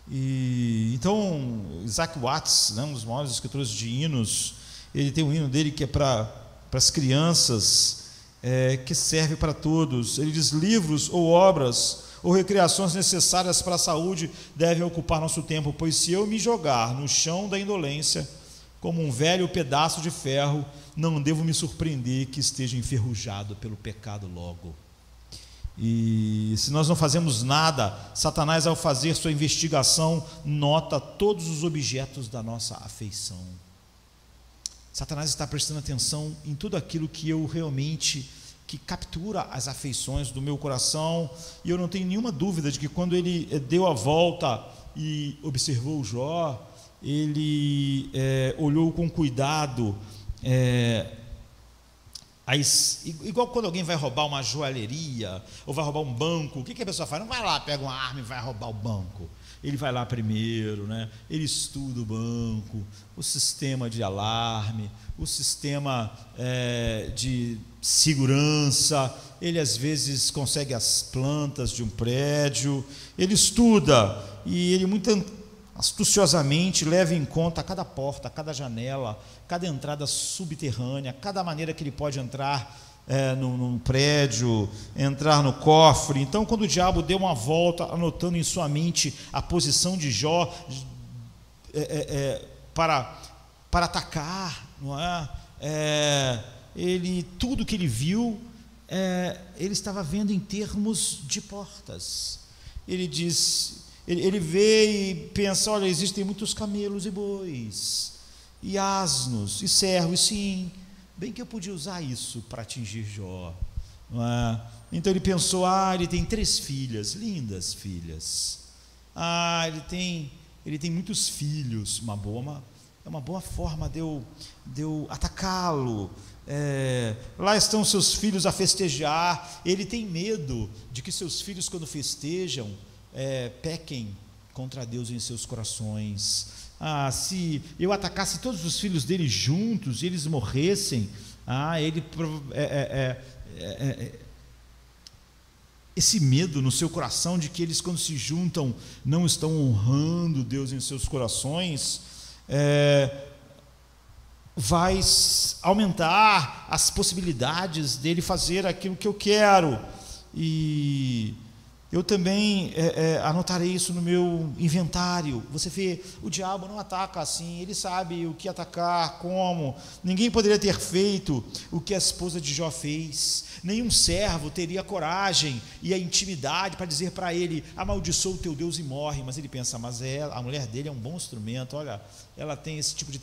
E então, Isaac Watts, um dos maiores escritores de hinos, ele tem um hino dele que é para as crianças, que serve para todos. Ele diz, livros ou obras ou recreações necessárias para a saúde devem ocupar nosso tempo, pois se eu me jogar no chão da indolência, como um velho pedaço de ferro, não devo me surpreender que esteja enferrujado pelo pecado logo. E se nós não fazemos nada, Satanás, ao fazer sua investigação, nota todos os objetos da nossa afeição. Satanás está prestando atenção em tudo aquilo que eu realmente, que captura as afeições do meu coração. E eu não tenho nenhuma dúvida de que quando ele deu a volta e observou Jó, ele olhou com cuidado, igual quando alguém vai roubar uma joalheria ou vai roubar um banco, o que a pessoa faz? Não vai lá, pega uma arma e vai roubar o banco. Ele vai lá primeiro, ele estuda o banco, o sistema de alarme, o sistema de segurança. Ele às vezes consegue as plantas de um prédio, ele estuda e ele muito astuciosamente leva em conta cada porta, cada janela, cada entrada subterrânea, cada maneira que ele pode entrar num prédio, entrar no cofre. Então, quando o diabo deu uma volta, anotando em sua mente a posição de Jó para atacar, não é? Tudo que ele viu, ele estava vendo em termos de portas. Ele diz, ele vê e pensa, olha, existem muitos camelos e bois, e asnos, e servos, sim, bem que eu podia usar isso para atingir Jó, não é? Então ele pensou, ele tem 3 filhas, lindas filhas, ele tem muitos filhos, é uma boa forma de eu atacá-lo. Lá estão seus filhos a festejar, ele tem medo de que seus filhos, quando festejam, pequem contra Deus em seus corações. Se eu atacasse todos os filhos dele juntos e eles morressem, esse medo no seu coração de que eles, quando se juntam, não estão honrando Deus em seus corações, vai aumentar as possibilidades dele fazer aquilo que eu quero. E eu também anotarei isso no meu inventário. Você vê, o diabo não ataca assim, ele sabe o que atacar, como. Ninguém poderia ter feito o que a esposa de Jó fez. Nenhum servo teria coragem e a intimidade para dizer para ele, amaldiçoa o teu Deus e morre. Mas ele pensa, a mulher dele é um bom instrumento, olha, ela tem esse tipo de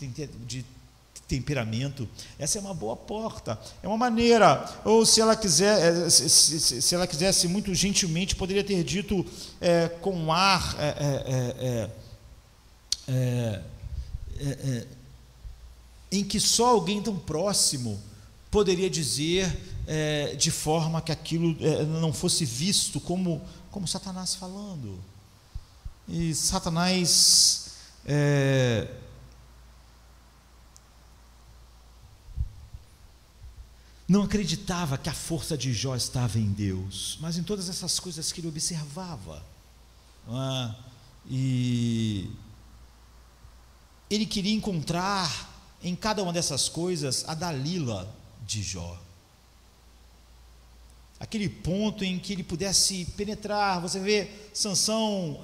temperamento, essa é uma boa porta, é uma maneira. Ou se ela quiser, se ela quisesse muito gentilmente, poderia ter dito com um ar em que só alguém tão próximo poderia dizer, de forma que aquilo não fosse visto como Satanás falando. E Satanás não acreditava que a força de Jó estava em Deus, mas em todas essas coisas que ele observava. E ele queria encontrar em cada uma dessas coisas a Dalila de Jó. aquele ponto em que ele pudesse penetrar. Você vê, Sansão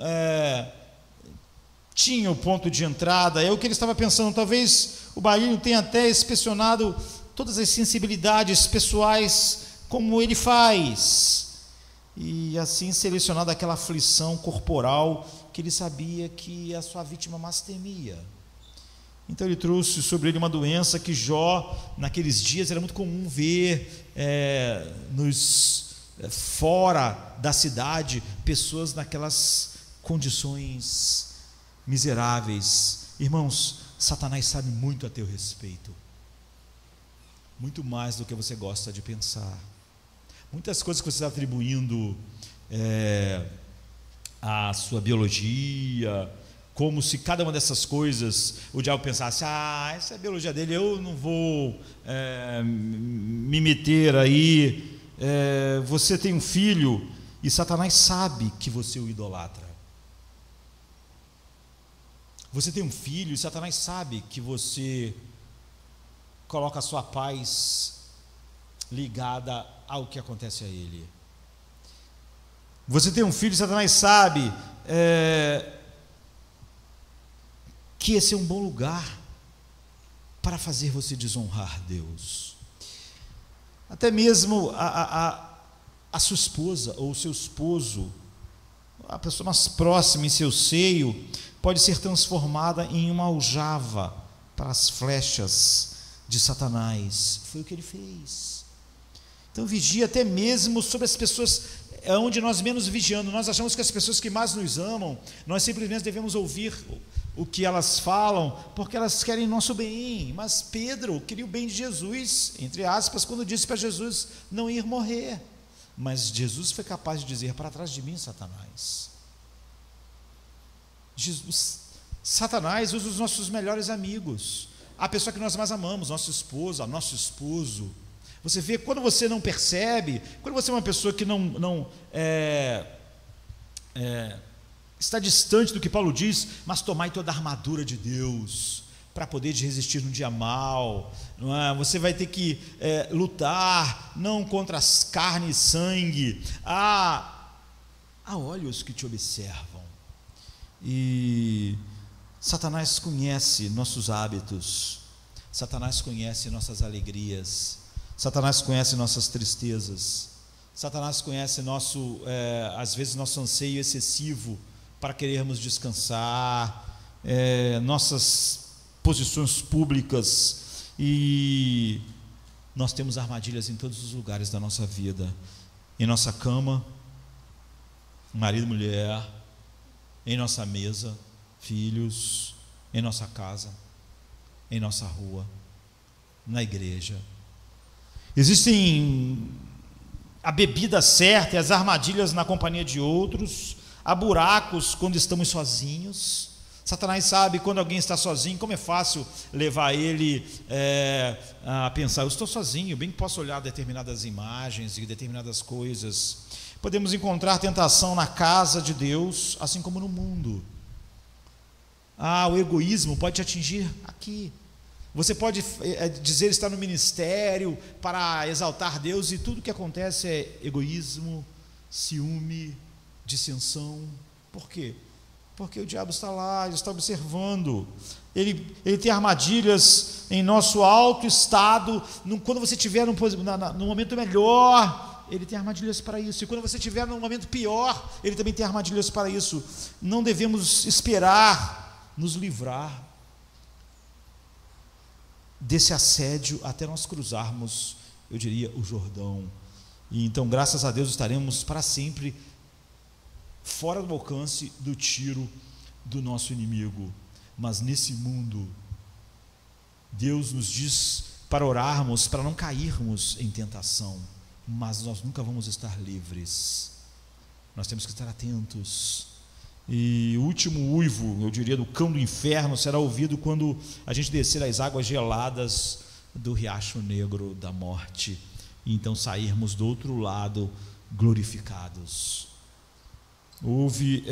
tinha o ponto de entrada. É o que ele estava pensando. Talvez o maligno tenha até inspecionado todas as sensibilidades pessoais, como ele faz, e assim selecionado aquela aflição corporal que ele sabia que a sua vítima mais temia. Então ele trouxe sobre ele uma doença que Jó, naqueles dias, era muito comum ver fora da cidade, pessoas naquelas condições miseráveis. Irmãos, Satanás sabe muito a teu respeito, muito mais do que você gosta de pensar. Muitas coisas que você está atribuindo à sua biologia, como se cada uma dessas coisas o diabo pensasse: essa é a biologia dele, eu não vou me meter aí. Você tem um filho e Satanás sabe que você o idolatra. Você tem um filho e Satanás sabe que você coloca a sua paz ligada ao que acontece a ele. Você tem um filho e Satanás sabe que esse é um bom lugar para fazer você desonrar Deus. Até mesmo a sua esposa ou o seu esposo, a pessoa mais próxima em seu seio, pode ser transformada em uma aljava para as flechas de Satanás. Foi o que ele fez. Então vigia até mesmo sobre as pessoas onde nós menos vigiamos. Nós achamos que as pessoas que mais nos amam, nós simplesmente devemos ouvir o que elas falam, porque elas querem nosso bem. Mas Pedro queria o bem de Jesus, entre aspas, quando disse para Jesus não ir morrer. Mas Jesus foi capaz de dizer: para trás de mim, Satanás. Satanás usa os nossos melhores amigos, a pessoa que nós mais amamos, nossa esposa, nosso esposo. Você vê, quando você não percebe, quando você é uma pessoa que não está distante do que Paulo diz, mas tomai toda a armadura de Deus para poder resistir no dia mal, não é? Você vai ter que lutar não contra as carne e sangue, há olhos que te observam. E Satanás conhece nossos hábitos, Satanás conhece nossas alegrias, Satanás conhece nossas tristezas, Satanás conhece às vezes nosso anseio excessivo para querermos descansar, nossas posições públicas, e nós temos armadilhas em todos os lugares da nossa vida, em nossa cama, marido e mulher, em nossa mesa, filhos, em nossa casa, em nossa rua, na igreja. Existem a bebida certa e as armadilhas na companhia de outros, há buracos quando estamos sozinhos. Satanás sabe quando alguém está sozinho, como é fácil levar ele a pensar: eu estou sozinho, bem que posso olhar determinadas imagens e determinadas coisas. Podemos encontrar tentação na casa de Deus, assim como no mundo. O egoísmo pode te atingir aqui. Você pode dizer estar no ministério para exaltar Deus, e tudo que acontece é egoísmo, ciúme, dissensão. Por quê? Porque o diabo está lá, ele está observando. Ele tem armadilhas em nosso alto estado. Quando você estiver no momento melhor, ele tem armadilhas para isso. E quando você estiver no momento pior, ele também tem armadilhas para isso. Não devemos esperar nos livrar desse assédio até nós cruzarmos, eu diria, o Jordão. E então, graças a Deus, estaremos para sempre fora do alcance do tiro do nosso inimigo. Mas nesse mundo, Deus nos diz para orarmos, para não cairmos em tentação, mas nós nunca vamos estar livres. Nós temos que estar atentos. E o último uivo, eu diria, do cão do inferno será ouvido quando a gente descer as águas geladas do riacho negro da morte, e então sairmos do outro lado glorificados. Houve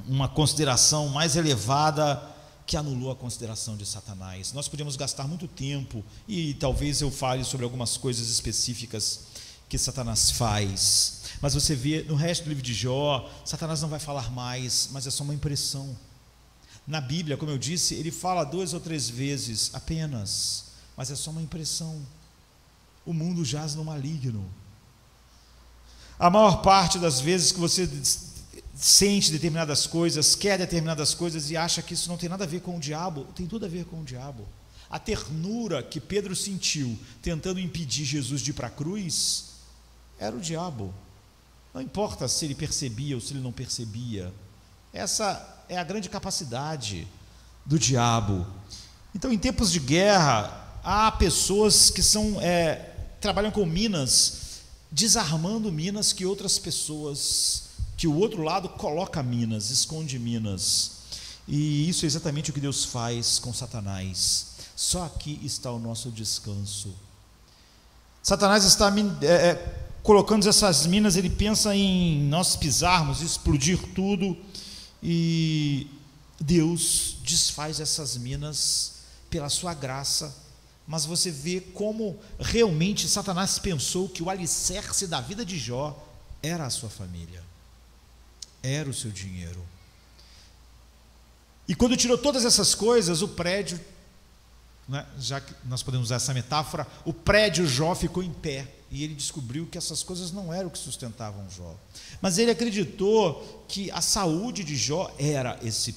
uma consideração mais elevada que anulou a consideração de Satanás. Nós podemos gastar muito tempo, e talvez eu fale sobre algumas coisas específicas que Satanás faz. Mas você vê no resto do livro de Jó, Satanás não vai falar mais, mas é só uma impressão. Na Bíblia, como eu disse, ele fala 2 ou 3 vezes apenas, mas é só uma impressão. O mundo jaz no maligno. A maior parte das vezes que você sente determinadas coisas, quer determinadas coisas e acha que isso não tem nada a ver com o diabo, tem tudo a ver com o diabo. A ternura que Pedro sentiu tentando impedir Jesus de ir para a cruz era o diabo. Não importa se ele percebia ou se ele não percebia. Essa é a grande capacidade do diabo. Então, em tempos de guerra, há pessoas que trabalham com minas, desarmando minas que outras pessoas, que o outro lado coloca minas, esconde minas. E isso é exatamente o que Deus faz com Satanás. Só aqui está o nosso descanso. Satanás está colocando essas minas, ele pensa em nós pisarmos, explodir tudo, e Deus desfaz essas minas pela sua graça. Mas você vê como realmente Satanás pensou que o alicerce da vida de Jó era a sua família, era o seu dinheiro. E quando tirou todas essas coisas, o prédio, né, já que nós podemos usar essa metáfora, o prédio Jó ficou em pé, e ele descobriu que essas coisas não eram o que sustentavam Jó. Mas ele acreditou que a saúde de Jó era esse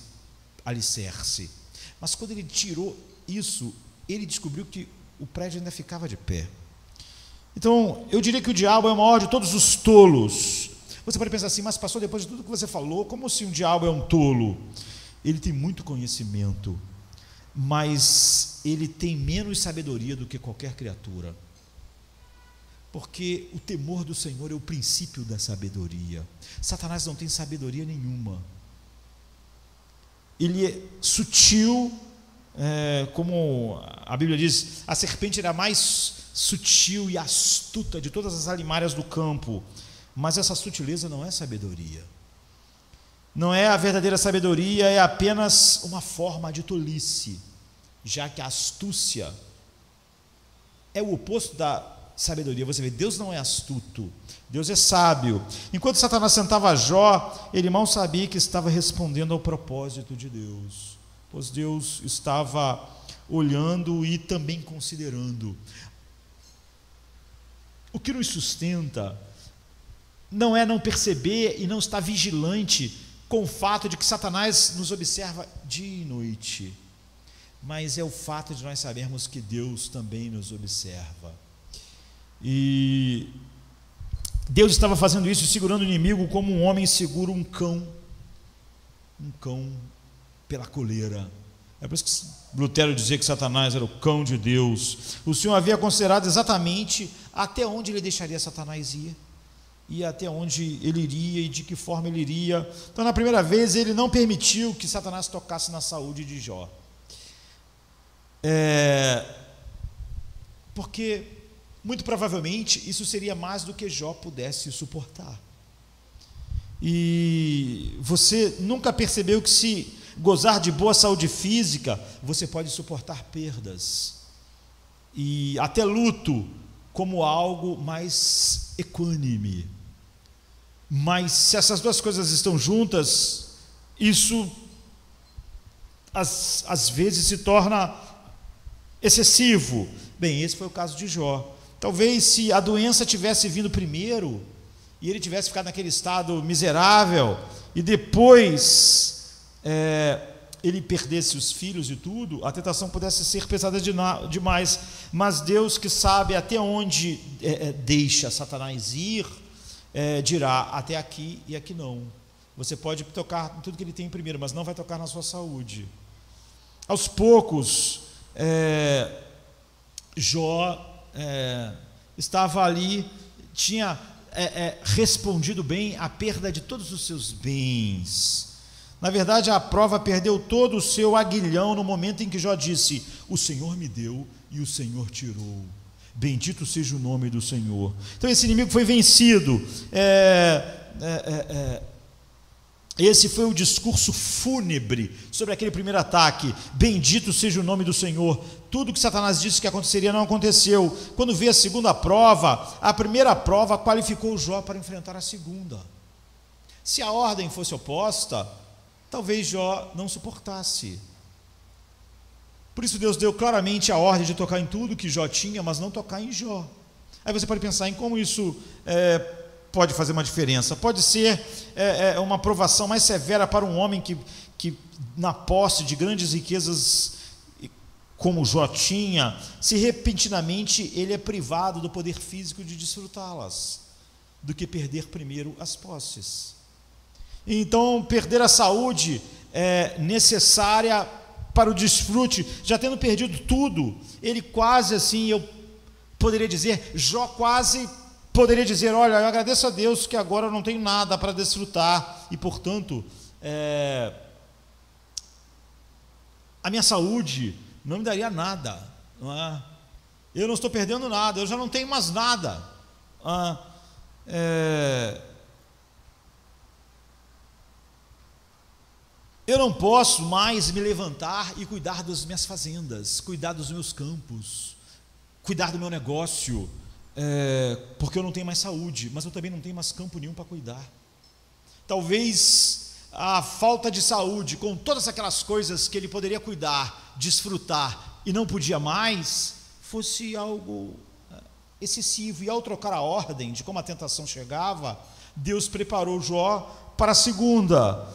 alicerce. Mas quando ele tirou isso, ele descobriu que o prédio ainda ficava de pé. Então, eu diria que o diabo é o maior de todos os tolos. Você pode pensar assim, mas pastor, depois de tudo que você falou, como se um diabo é um tolo? Ele tem muito conhecimento, mas ele tem menos sabedoria do que qualquer criatura. Porque o temor do Senhor é o princípio da sabedoria. Satanás não tem sabedoria nenhuma. Ele é sutil, como a Bíblia diz, a serpente era a mais sutil e astuta de todas as alimárias do campo. Mas essa sutileza não é sabedoria. Não é a verdadeira sabedoria, é apenas uma forma de tolice, já que a astúcia é o oposto da sabedoria. Você vê, Deus não é astuto, Deus é sábio. Enquanto Satanás sentava Jó, ele mal sabia que estava respondendo ao propósito de Deus, pois Deus estava olhando e também considerando. O que nos sustenta não é não perceber e não estar vigilante com o fato de que Satanás nos observa dia e noite, mas é o fato de nós sabermos que Deus também nos observa. E Deus estava fazendo isso, segurando o inimigo como um homem segura um cão pela coleira. É por isso que Lutero dizia que Satanás era o cão de Deus. O Senhor havia considerado exatamente até onde ele deixaria Satanás ir, e até onde ele iria e de que forma ele iria. Então, na primeira vez, ele não permitiu que Satanás tocasse na saúde de Jó, porque muito provavelmente isso seria mais do que Jó pudesse suportar. E você nunca percebeu que, se gozar de boa saúde física, você pode suportar perdas e até luto como algo mais equânime. Mas se essas duas coisas estão juntas, isso às vezes se torna excessivo. Bem, esse foi o caso de Jó. Talvez se a doença tivesse vindo primeiro e ele tivesse ficado naquele estado miserável e depois ele perdesse os filhos e tudo, a tentação pudesse ser pesada demais. Mas Deus, que sabe até onde deixa Satanás ir, dirá: até aqui e aqui não. Você pode tocar em tudo que ele tem primeiro, mas não vai tocar na sua saúde. Aos poucos, Jó estava ali, tinha respondido bem à perda de todos os seus bens. Na verdade, a prova perdeu todo o seu aguilhão no momento em que Jó disse: o Senhor me deu e o Senhor tirou. Bendito seja o nome do Senhor. Então esse inimigo foi vencido. Esse foi o discurso fúnebre sobre aquele primeiro ataque. Bendito seja o nome do Senhor. Tudo que Satanás disse que aconteceria não aconteceu. Quando veio a segunda prova, a primeira prova qualificou Jó para enfrentar a segunda. Se a ordem fosse oposta, talvez Jó não suportasse. Por isso Deus deu claramente a ordem de tocar em tudo que Jó tinha, mas não tocar em Jó. Aí você pode pensar em como isso pode fazer uma diferença. Pode ser uma provação mais severa para um homem que na posse de grandes riquezas como Jó tinha, se repentinamente ele é privado do poder físico de desfrutá-las, do que perder primeiro as posses. Então, perder a saúde é necessária para o desfrute. Já tendo perdido tudo, ele quase assim, eu poderia dizer, Jó quase poderia dizer: olha, eu agradeço a Deus que agora eu não tenho nada para desfrutar, e portanto, a minha saúde não me daria nada, não é? Eu não estou perdendo nada, eu já não tenho mais nada. Eu não posso mais me levantar e cuidar das minhas fazendas, cuidar dos meus campos, cuidar do meu negócio, porque eu não tenho mais saúde, mas eu também não tenho mais campo nenhum para cuidar. Talvez a falta de saúde, com todas aquelas coisas que ele poderia cuidar, desfrutar e não podia mais, fosse algo excessivo. E ao trocar a ordem de como a tentação chegava, Deus preparou Jó para a segunda.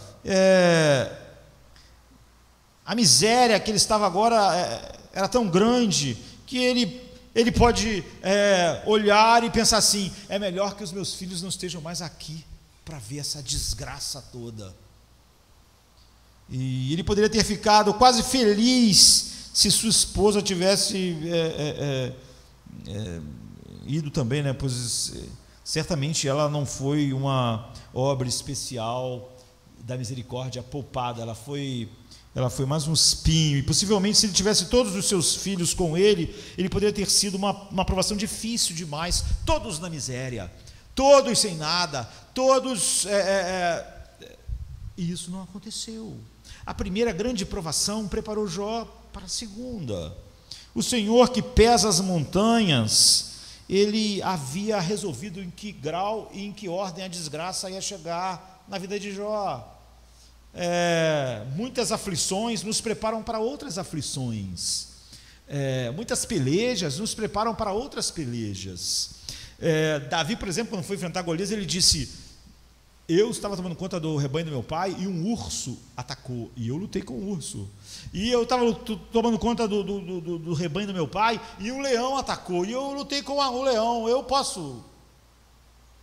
A miséria que ele estava agora era tão grande que ele pode olhar e pensar assim: é melhor que os meus filhos não estejam mais aqui para ver essa desgraça toda. E ele poderia ter ficado quase feliz se sua esposa tivesse ido também, né? Pois certamente ela não foi uma obra especial da misericórdia poupada, ela foi mais um espinho. E possivelmente, se ele tivesse todos os seus filhos com ele poderia ter sido uma provação difícil demais. Todos na miséria, todos sem nada, todos e isso não aconteceu. A primeira grande provação preparou Jó para a segunda. O Senhor que pesa as montanhas, ele havia resolvido em que grau e em que ordem a desgraça ia chegar na vida de Jó. Muitas aflições nos preparam para outras aflições, muitas pelejas nos preparam para outras pelejas. Davi, por exemplo, quando foi enfrentar Golias, ele disse: eu estava tomando conta do rebanho do meu pai e um urso atacou, e eu lutei com o urso. E eu estava tomando conta do rebanho do meu pai e um leão atacou, e eu lutei com o leão.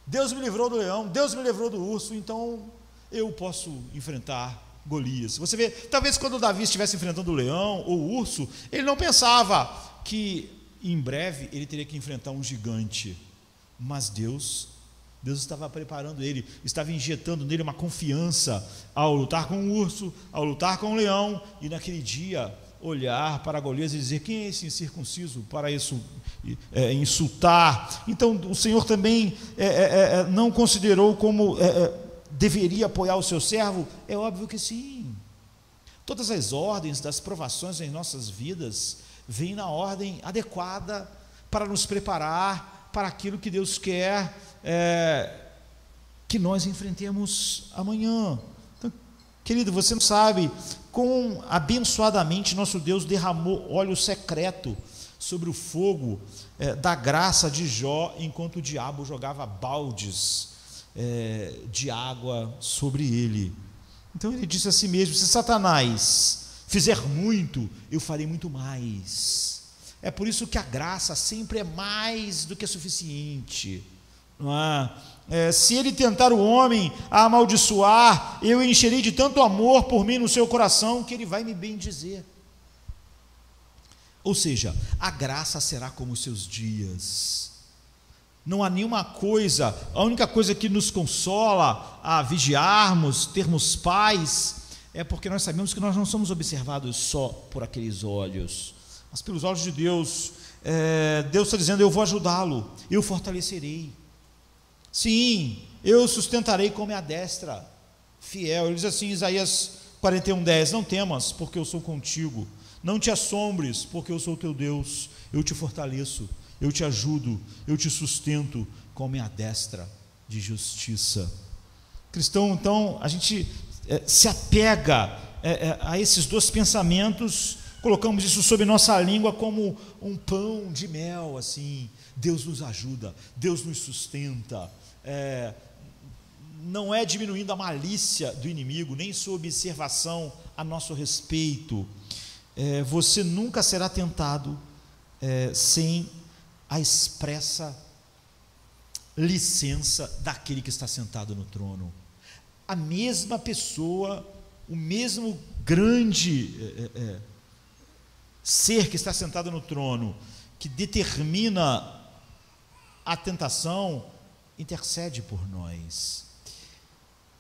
Deus me livrou do leão, Deus me livrou do urso, então eu posso enfrentar Golias. Você vê, talvez quando Davi estivesse enfrentando o leão ou o urso, ele não pensava que em breve ele teria que enfrentar um gigante, mas Deus estava preparando ele, estava injetando nele uma confiança ao lutar com o urso, ao lutar com o leão, e naquele dia olhar para Golias e dizer: quem é esse incircunciso para isso insultar? Então o Senhor também não considerou como deveria apoiar o seu servo? É óbvio que sim. Todas as ordens das provações em nossas vidas vêm na ordem adequada para nos preparar para aquilo que Deus quer que nós enfrentemos amanhã. Então, querido, você não sabe quão abençoadamente nosso Deus derramou óleo secreto sobre o fogo da graça de Jó, enquanto o diabo jogava baldes de água sobre ele. Então ele disse a si mesmo: se Satanás fizer muito, eu farei muito mais. É por isso que a graça sempre é mais do que suficiente, não é? Se ele tentar o homem a amaldiçoar, eu encherei de tanto amor por mim no seu coração que ele vai me bendizer. Ou seja, a graça será como os seus dias. Não há nenhuma coisa, a única coisa que nos consola a vigiarmos, termos paz, é porque nós sabemos que nós não somos observados só por aqueles olhos, mas pelos olhos de Deus. Deus está dizendo: eu vou ajudá-lo, eu fortalecerei, sim, eu sustentarei com minha destra. fiel. Ele diz assim em Isaías 41:10: não temas, porque eu sou contigo. Não te assombres, porque eu sou teu Deus. Eu te fortaleço, eu te ajudo, eu te sustento com minha destra de justiça. Cristão, então, a gente se apega a esses dois pensamentos, colocamos isso sob nossa língua como um pão de mel, assim. Deus nos ajuda, Deus nos sustenta, não é diminuindo a malícia do inimigo, nem sua observação a nosso respeito. Você nunca será tentado sem a expressa licença daquele que está sentado no trono. A mesma pessoa, o mesmo grande ser que está sentado no trono, que determina a tentação, intercede por nós.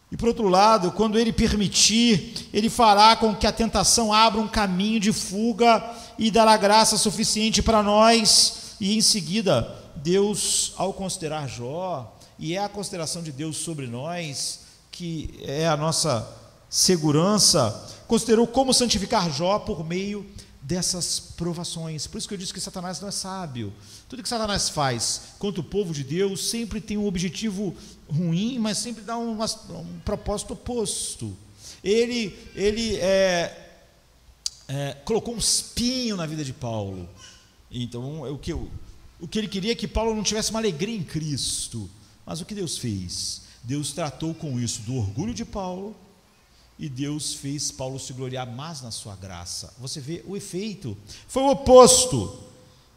E por outro lado, quando Ele permitir, Ele fará com que a tentação abra um caminho de fuga e dará graça suficiente para nós. E em seguida, Deus, ao considerar Jó, e é a consideração de Deus sobre nós, que é a nossa segurança, considerou como santificar Jó por meio dessas provações. Por isso que eu disse que Satanás não é sábio. Tudo que Satanás faz contra o povo de Deus sempre tem um objetivo ruim, mas sempre dá um propósito oposto. Ele colocou um espinho na vida de Paulo. Então, o que ele queria é que Paulo não tivesse uma alegria em Cristo. Mas o que Deus fez? Deus tratou com isso do orgulho de Paulo, e Deus fez Paulo se gloriar mais na sua graça. Você vê, o efeito foi o oposto.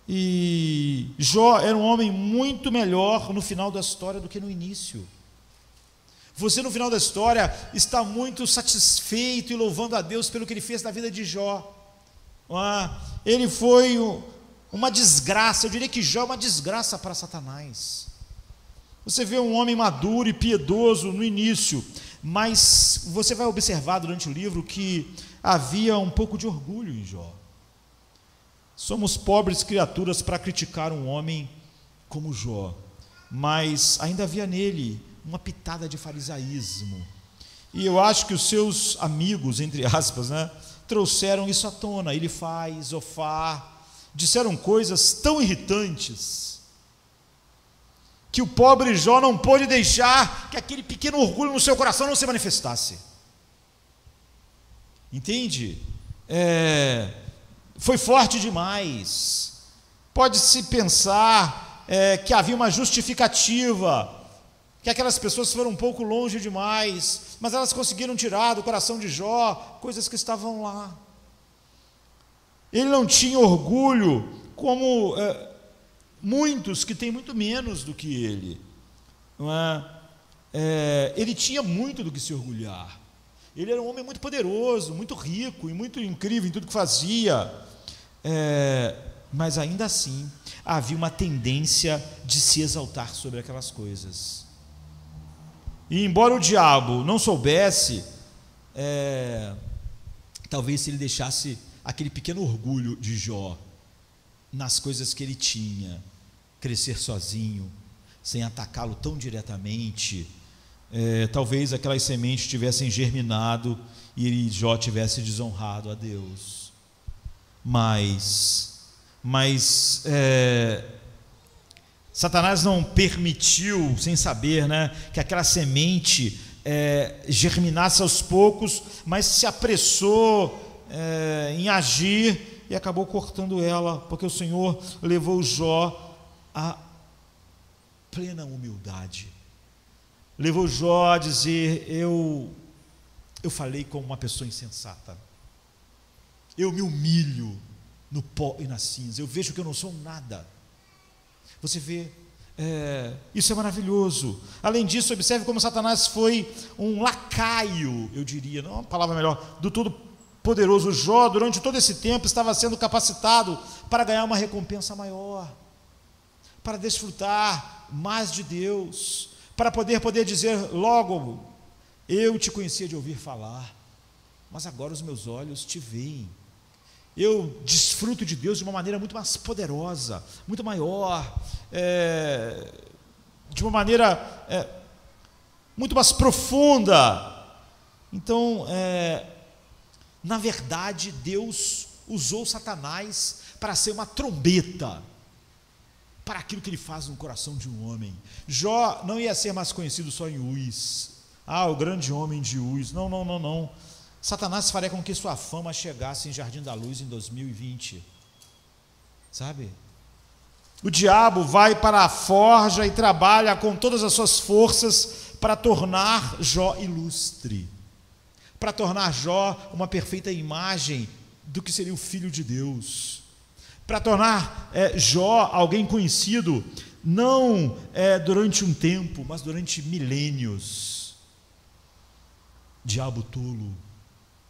E Jó era um homem muito melhor no final da história do que no início. Você, no final da história, está muito satisfeito e louvando a Deus pelo que Ele fez na vida de Jó. Ele foi uma desgraça. Eu diria que Jó é uma desgraça para Satanás. Você vê um homem maduro e piedoso no início, mas você vai observar durante o livro que havia um pouco de orgulho em Jó. Somos pobres criaturas para criticar um homem como Jó, mas ainda havia nele uma pitada de farisaísmo. E eu acho que os seus amigos, entre aspas, trouxeram isso à tona. Ele faz, Zofar, disseram coisas tão irritantes que o pobre Jó não pôde deixar que aquele pequeno orgulho no seu coração não se manifestasse. Entende? Foi forte demais. Pode-se pensar que havia uma justificativa, que aquelas pessoas foram um pouco longe demais, mas elas conseguiram tirar do coração de Jó coisas que estavam lá. Ele não tinha orgulho como muitos que têm muito menos do que ele, não é? Ele tinha muito do que se orgulhar. Ele era um homem muito poderoso, muito rico e muito incrível em tudo que fazia, mas ainda assim havia uma tendência de se exaltar sobre aquelas coisas. E embora o diabo não soubesse, talvez se ele deixasse aquele pequeno orgulho de Jó nas coisas que ele tinha crescer sozinho, sem atacá-lo tão diretamente, talvez aquelas sementes tivessem germinado e Jó tivesse desonrado a Deus. Mas Satanás não permitiu, sem saber, que aquela semente germinasse aos poucos, mas se apressou em agir e acabou cortando ela, porque o Senhor levou Jó à plena humildade. Levou Jó a dizer: eu falei como uma pessoa insensata, eu me humilho no pó e na cinza, eu vejo que eu não sou nada. Você vê, isso é maravilhoso. Além disso, observe como Satanás foi um lacaio, eu diria, não é uma palavra melhor, do Todo-Poderoso. Jó, durante todo esse tempo, estava sendo capacitado para ganhar uma recompensa maior, para desfrutar mais de Deus, para poder dizer logo: eu te conhecia de ouvir falar, mas agora os meus olhos te veem. Eu desfruto de Deus de uma maneira muito mais poderosa, muito maior, de uma maneira muito mais profunda. Então, na verdade, Deus usou Satanás para ser uma trombeta para aquilo que ele faz no coração de um homem. Jó não ia ser mais conhecido só em Uz, o grande homem de Uz. Não. Satanás faria com que sua fama chegasse em Jardim da Luz em 2020, sabe? O diabo vai para a forja e trabalha com todas as suas forças para tornar Jó ilustre, para tornar Jó uma perfeita imagem do que seria o Filho de Deus, para tornar Jó alguém conhecido, não durante um tempo, mas durante milênios. Diabo tolo,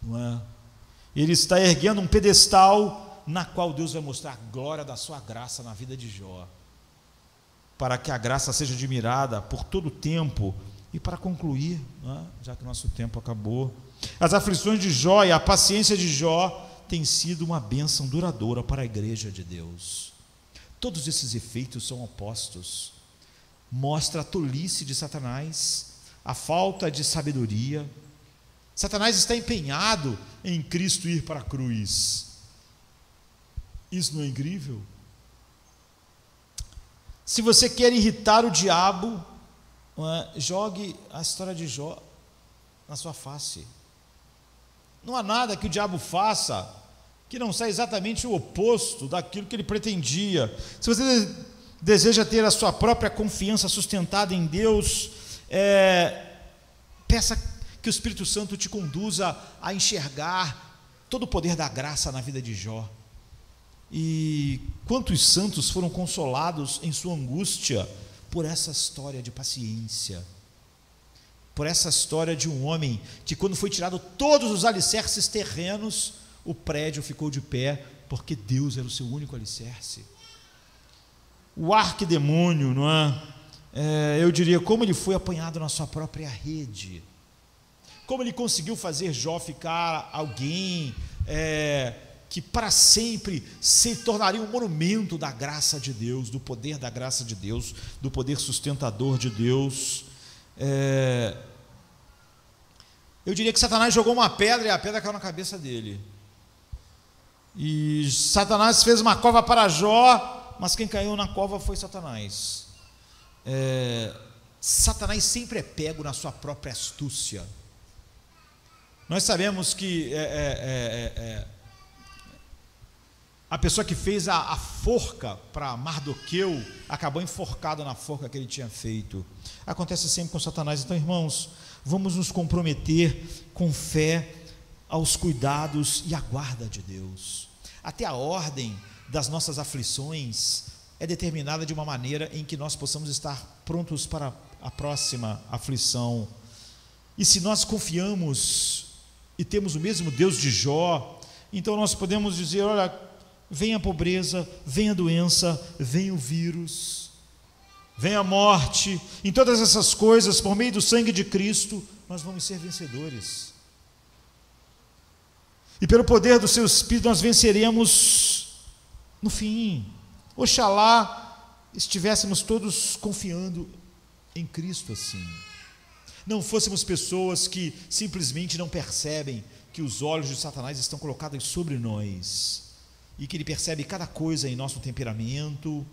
não é? Ele está erguendo um pedestal na qual Deus vai mostrar a glória da sua graça na vida de Jó, para que a graça seja admirada por todo o tempo. E para concluir, já que o nosso tempo acabou, as aflições de Jó e a paciência de Jó tem sido uma bênção duradoura para a igreja de Deus. Todos esses efeitos são opostos. Mostra a tolice de Satanás, a falta de sabedoria. Satanás está empenhado em Cristo ir para a cruz. Isso não é incrível? Se você quer irritar o diabo, jogue a história de Jó na sua face. Não há nada que o diabo faça que não seja exatamente o oposto daquilo que ele pretendia. Se você deseja ter a sua própria confiança sustentada em Deus, peça que o Espírito Santo te conduza a enxergar todo o poder da graça na vida de Jó. E quantos santos foram consolados em sua angústia por essa história de paciência, por essa história de um homem que, quando foi tirado todos os alicerces terrenos, o prédio ficou de pé, porque Deus era o seu único alicerce. O arquidemônio, não é? Eu diria, como ele foi apanhado na sua própria rede, como ele conseguiu fazer Jó ficar alguém que para sempre se tornaria um monumento da graça de Deus, do poder da graça de Deus, do poder sustentador de Deus. Eu diria que Satanás jogou uma pedra e a pedra caiu na cabeça dele. E Satanás fez uma cova para Jó, mas quem caiu na cova foi Satanás. Satanás sempre é pego na sua própria astúcia. Nós sabemos que a pessoa que fez a forca para Mardoqueu acabou enforcado na forca que ele tinha feito. Acontece sempre com Satanás. Então, irmãos, vamos nos comprometer com fé aos cuidados e à guarda de Deus. Até a ordem das nossas aflições é determinada de uma maneira em que nós possamos estar prontos para a próxima aflição. E se nós confiamos e temos o mesmo Deus de Jó, então nós podemos dizer: olha, vem a pobreza, vem a doença, vem o vírus, vem a morte, em todas essas coisas, por meio do sangue de Cristo, nós vamos ser vencedores. E pelo poder do seu Espírito nós venceremos no fim. Oxalá estivéssemos todos confiando em Cristo assim. Não fôssemos pessoas que simplesmente não percebem que os olhos de Satanás estão colocados sobre nós, e que ele percebe cada coisa em nosso temperamento,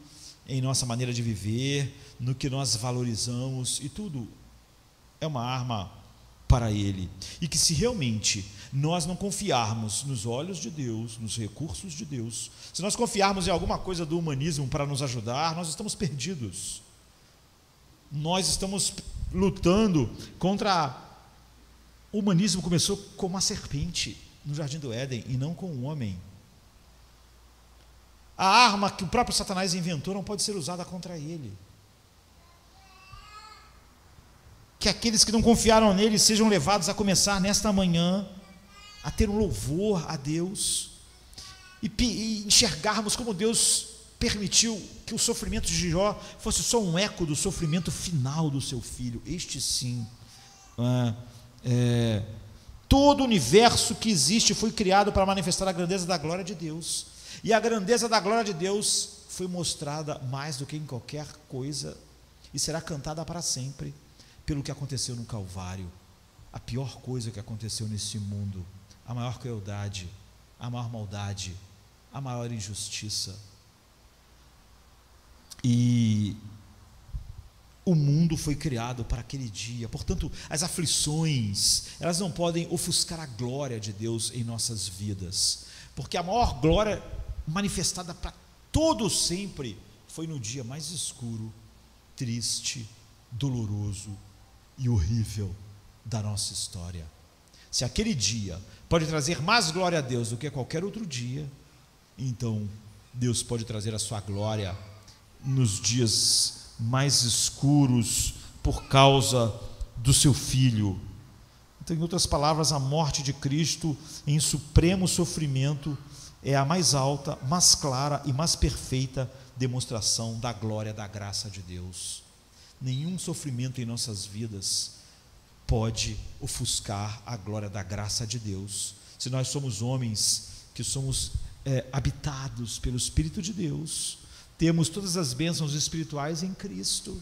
em nossa maneira de viver, no que nós valorizamos, e tudo é uma arma para ele. E que se realmente nós não confiarmos nos olhos de Deus, nos recursos de Deus, se nós confiarmos em alguma coisa do humanismo para nos ajudar, nós estamos perdidos. Nós estamos lutando contra... O humanismo começou com uma serpente no Jardim do Éden e não com um homem. A arma que o próprio Satanás inventou não pode ser usada contra ele. Que aqueles que não confiaram nele sejam levados a começar nesta manhã a ter um louvor a Deus e enxergarmos como Deus permitiu que o sofrimento de Jó fosse só um eco do sofrimento final do seu filho. Este sim, todo o universo que existe foi criado para manifestar a grandeza da glória de Deus, e a grandeza da glória de Deus foi mostrada mais do que em qualquer coisa, e será cantada para sempre pelo que aconteceu no Calvário. a pior coisa que aconteceu nesse mundo, a maior crueldade, a maior maldade, a maior injustiça. E o mundo foi criado para aquele dia, portanto, as aflições, elas não podem ofuscar a glória de Deus em nossas vidas, porque a maior glória manifestada para todos sempre foi no dia mais escuro, triste, doloroso e horrível da nossa história. Se aquele dia pode trazer mais glória a Deus do que qualquer outro dia, então Deus pode trazer a sua glória nos dias mais escuros por causa do seu Filho. Então, em outras palavras, a morte de Cristo em supremo sofrimento é a mais alta, mais clara e mais perfeita demonstração da glória, da graça de Deus. Nenhum sofrimento em nossas vidas pode ofuscar a glória da graça de Deus. Se nós somos homens que somos habitados pelo Espírito de Deus, temos todas as bênçãos espirituais em Cristo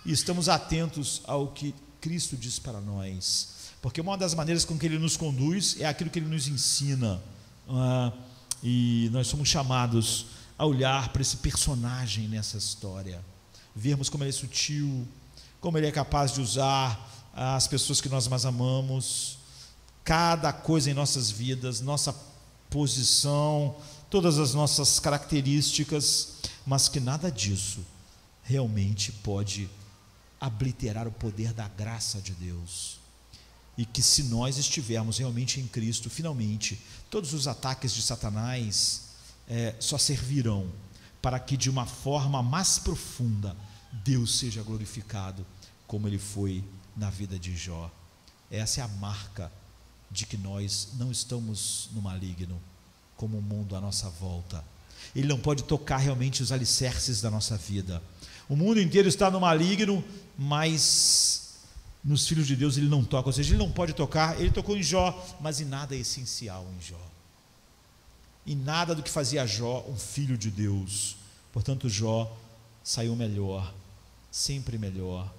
e estamos atentos ao que Cristo diz para nós, porque uma das maneiras com que Ele nos conduz é aquilo que Ele nos ensina, e nós somos chamados a olhar para esse personagem nessa história, vermos como Ele é sutil, como Ele é capaz de usar as pessoas que nós mais amamos, cada coisa em nossas vidas, nossa posição, todas as nossas características, mas que nada disso realmente pode obliterar o poder da graça de Deus, e que se nós estivermos realmente em Cristo, finalmente, todos os ataques de Satanás só servirão para que de uma forma mais profunda Deus seja glorificado, como Ele foi na vida de Jó. Essa é a marca de que nós não estamos no maligno, como o mundo à nossa volta. Ele não pode tocar realmente os alicerces da nossa vida. O mundo inteiro está no maligno, mas nos filhos de Deus Ele não toca, ou seja, Ele não pode tocar. Ele tocou em Jó, mas em nada é essencial em Jó, em nada do que fazia Jó um filho de Deus. Portanto, Jó saiu melhor, sempre melhor,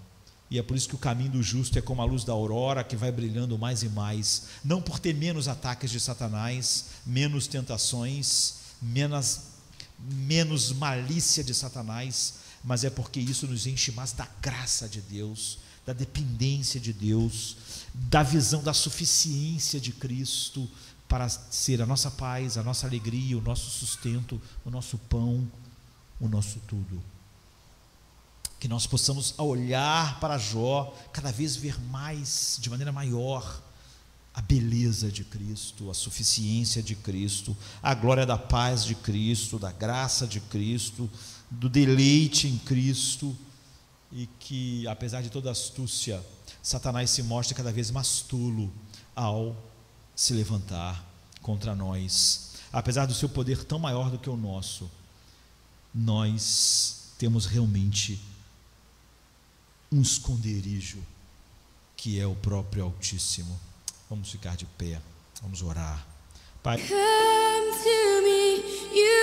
e é por isso que o caminho do justo é como a luz da aurora, que vai brilhando mais e mais, não por ter menos ataques de Satanás, menos tentações, menos malícia de Satanás, mas é porque isso nos enche mais da graça de Deus, da dependência de Deus, da visão da suficiência de Cristo para ser a nossa paz, a nossa alegria, o nosso sustento, o nosso pão, o nosso tudo. Que nós possamos, ao olhar para Jó, cada vez ver mais, de maneira maior, a beleza de Cristo, a suficiência de Cristo, a glória da paz de Cristo, da graça de Cristo, do deleite em Cristo, e que, apesar de toda astúcia, Satanás se mostre cada vez mais tolo ao se levantar contra nós. Apesar do seu poder tão maior do que o nosso, nós temos realmente um esconderijo, que é o próprio Altíssimo. Vamos ficar de pé, vamos orar. Pai, Come to me, you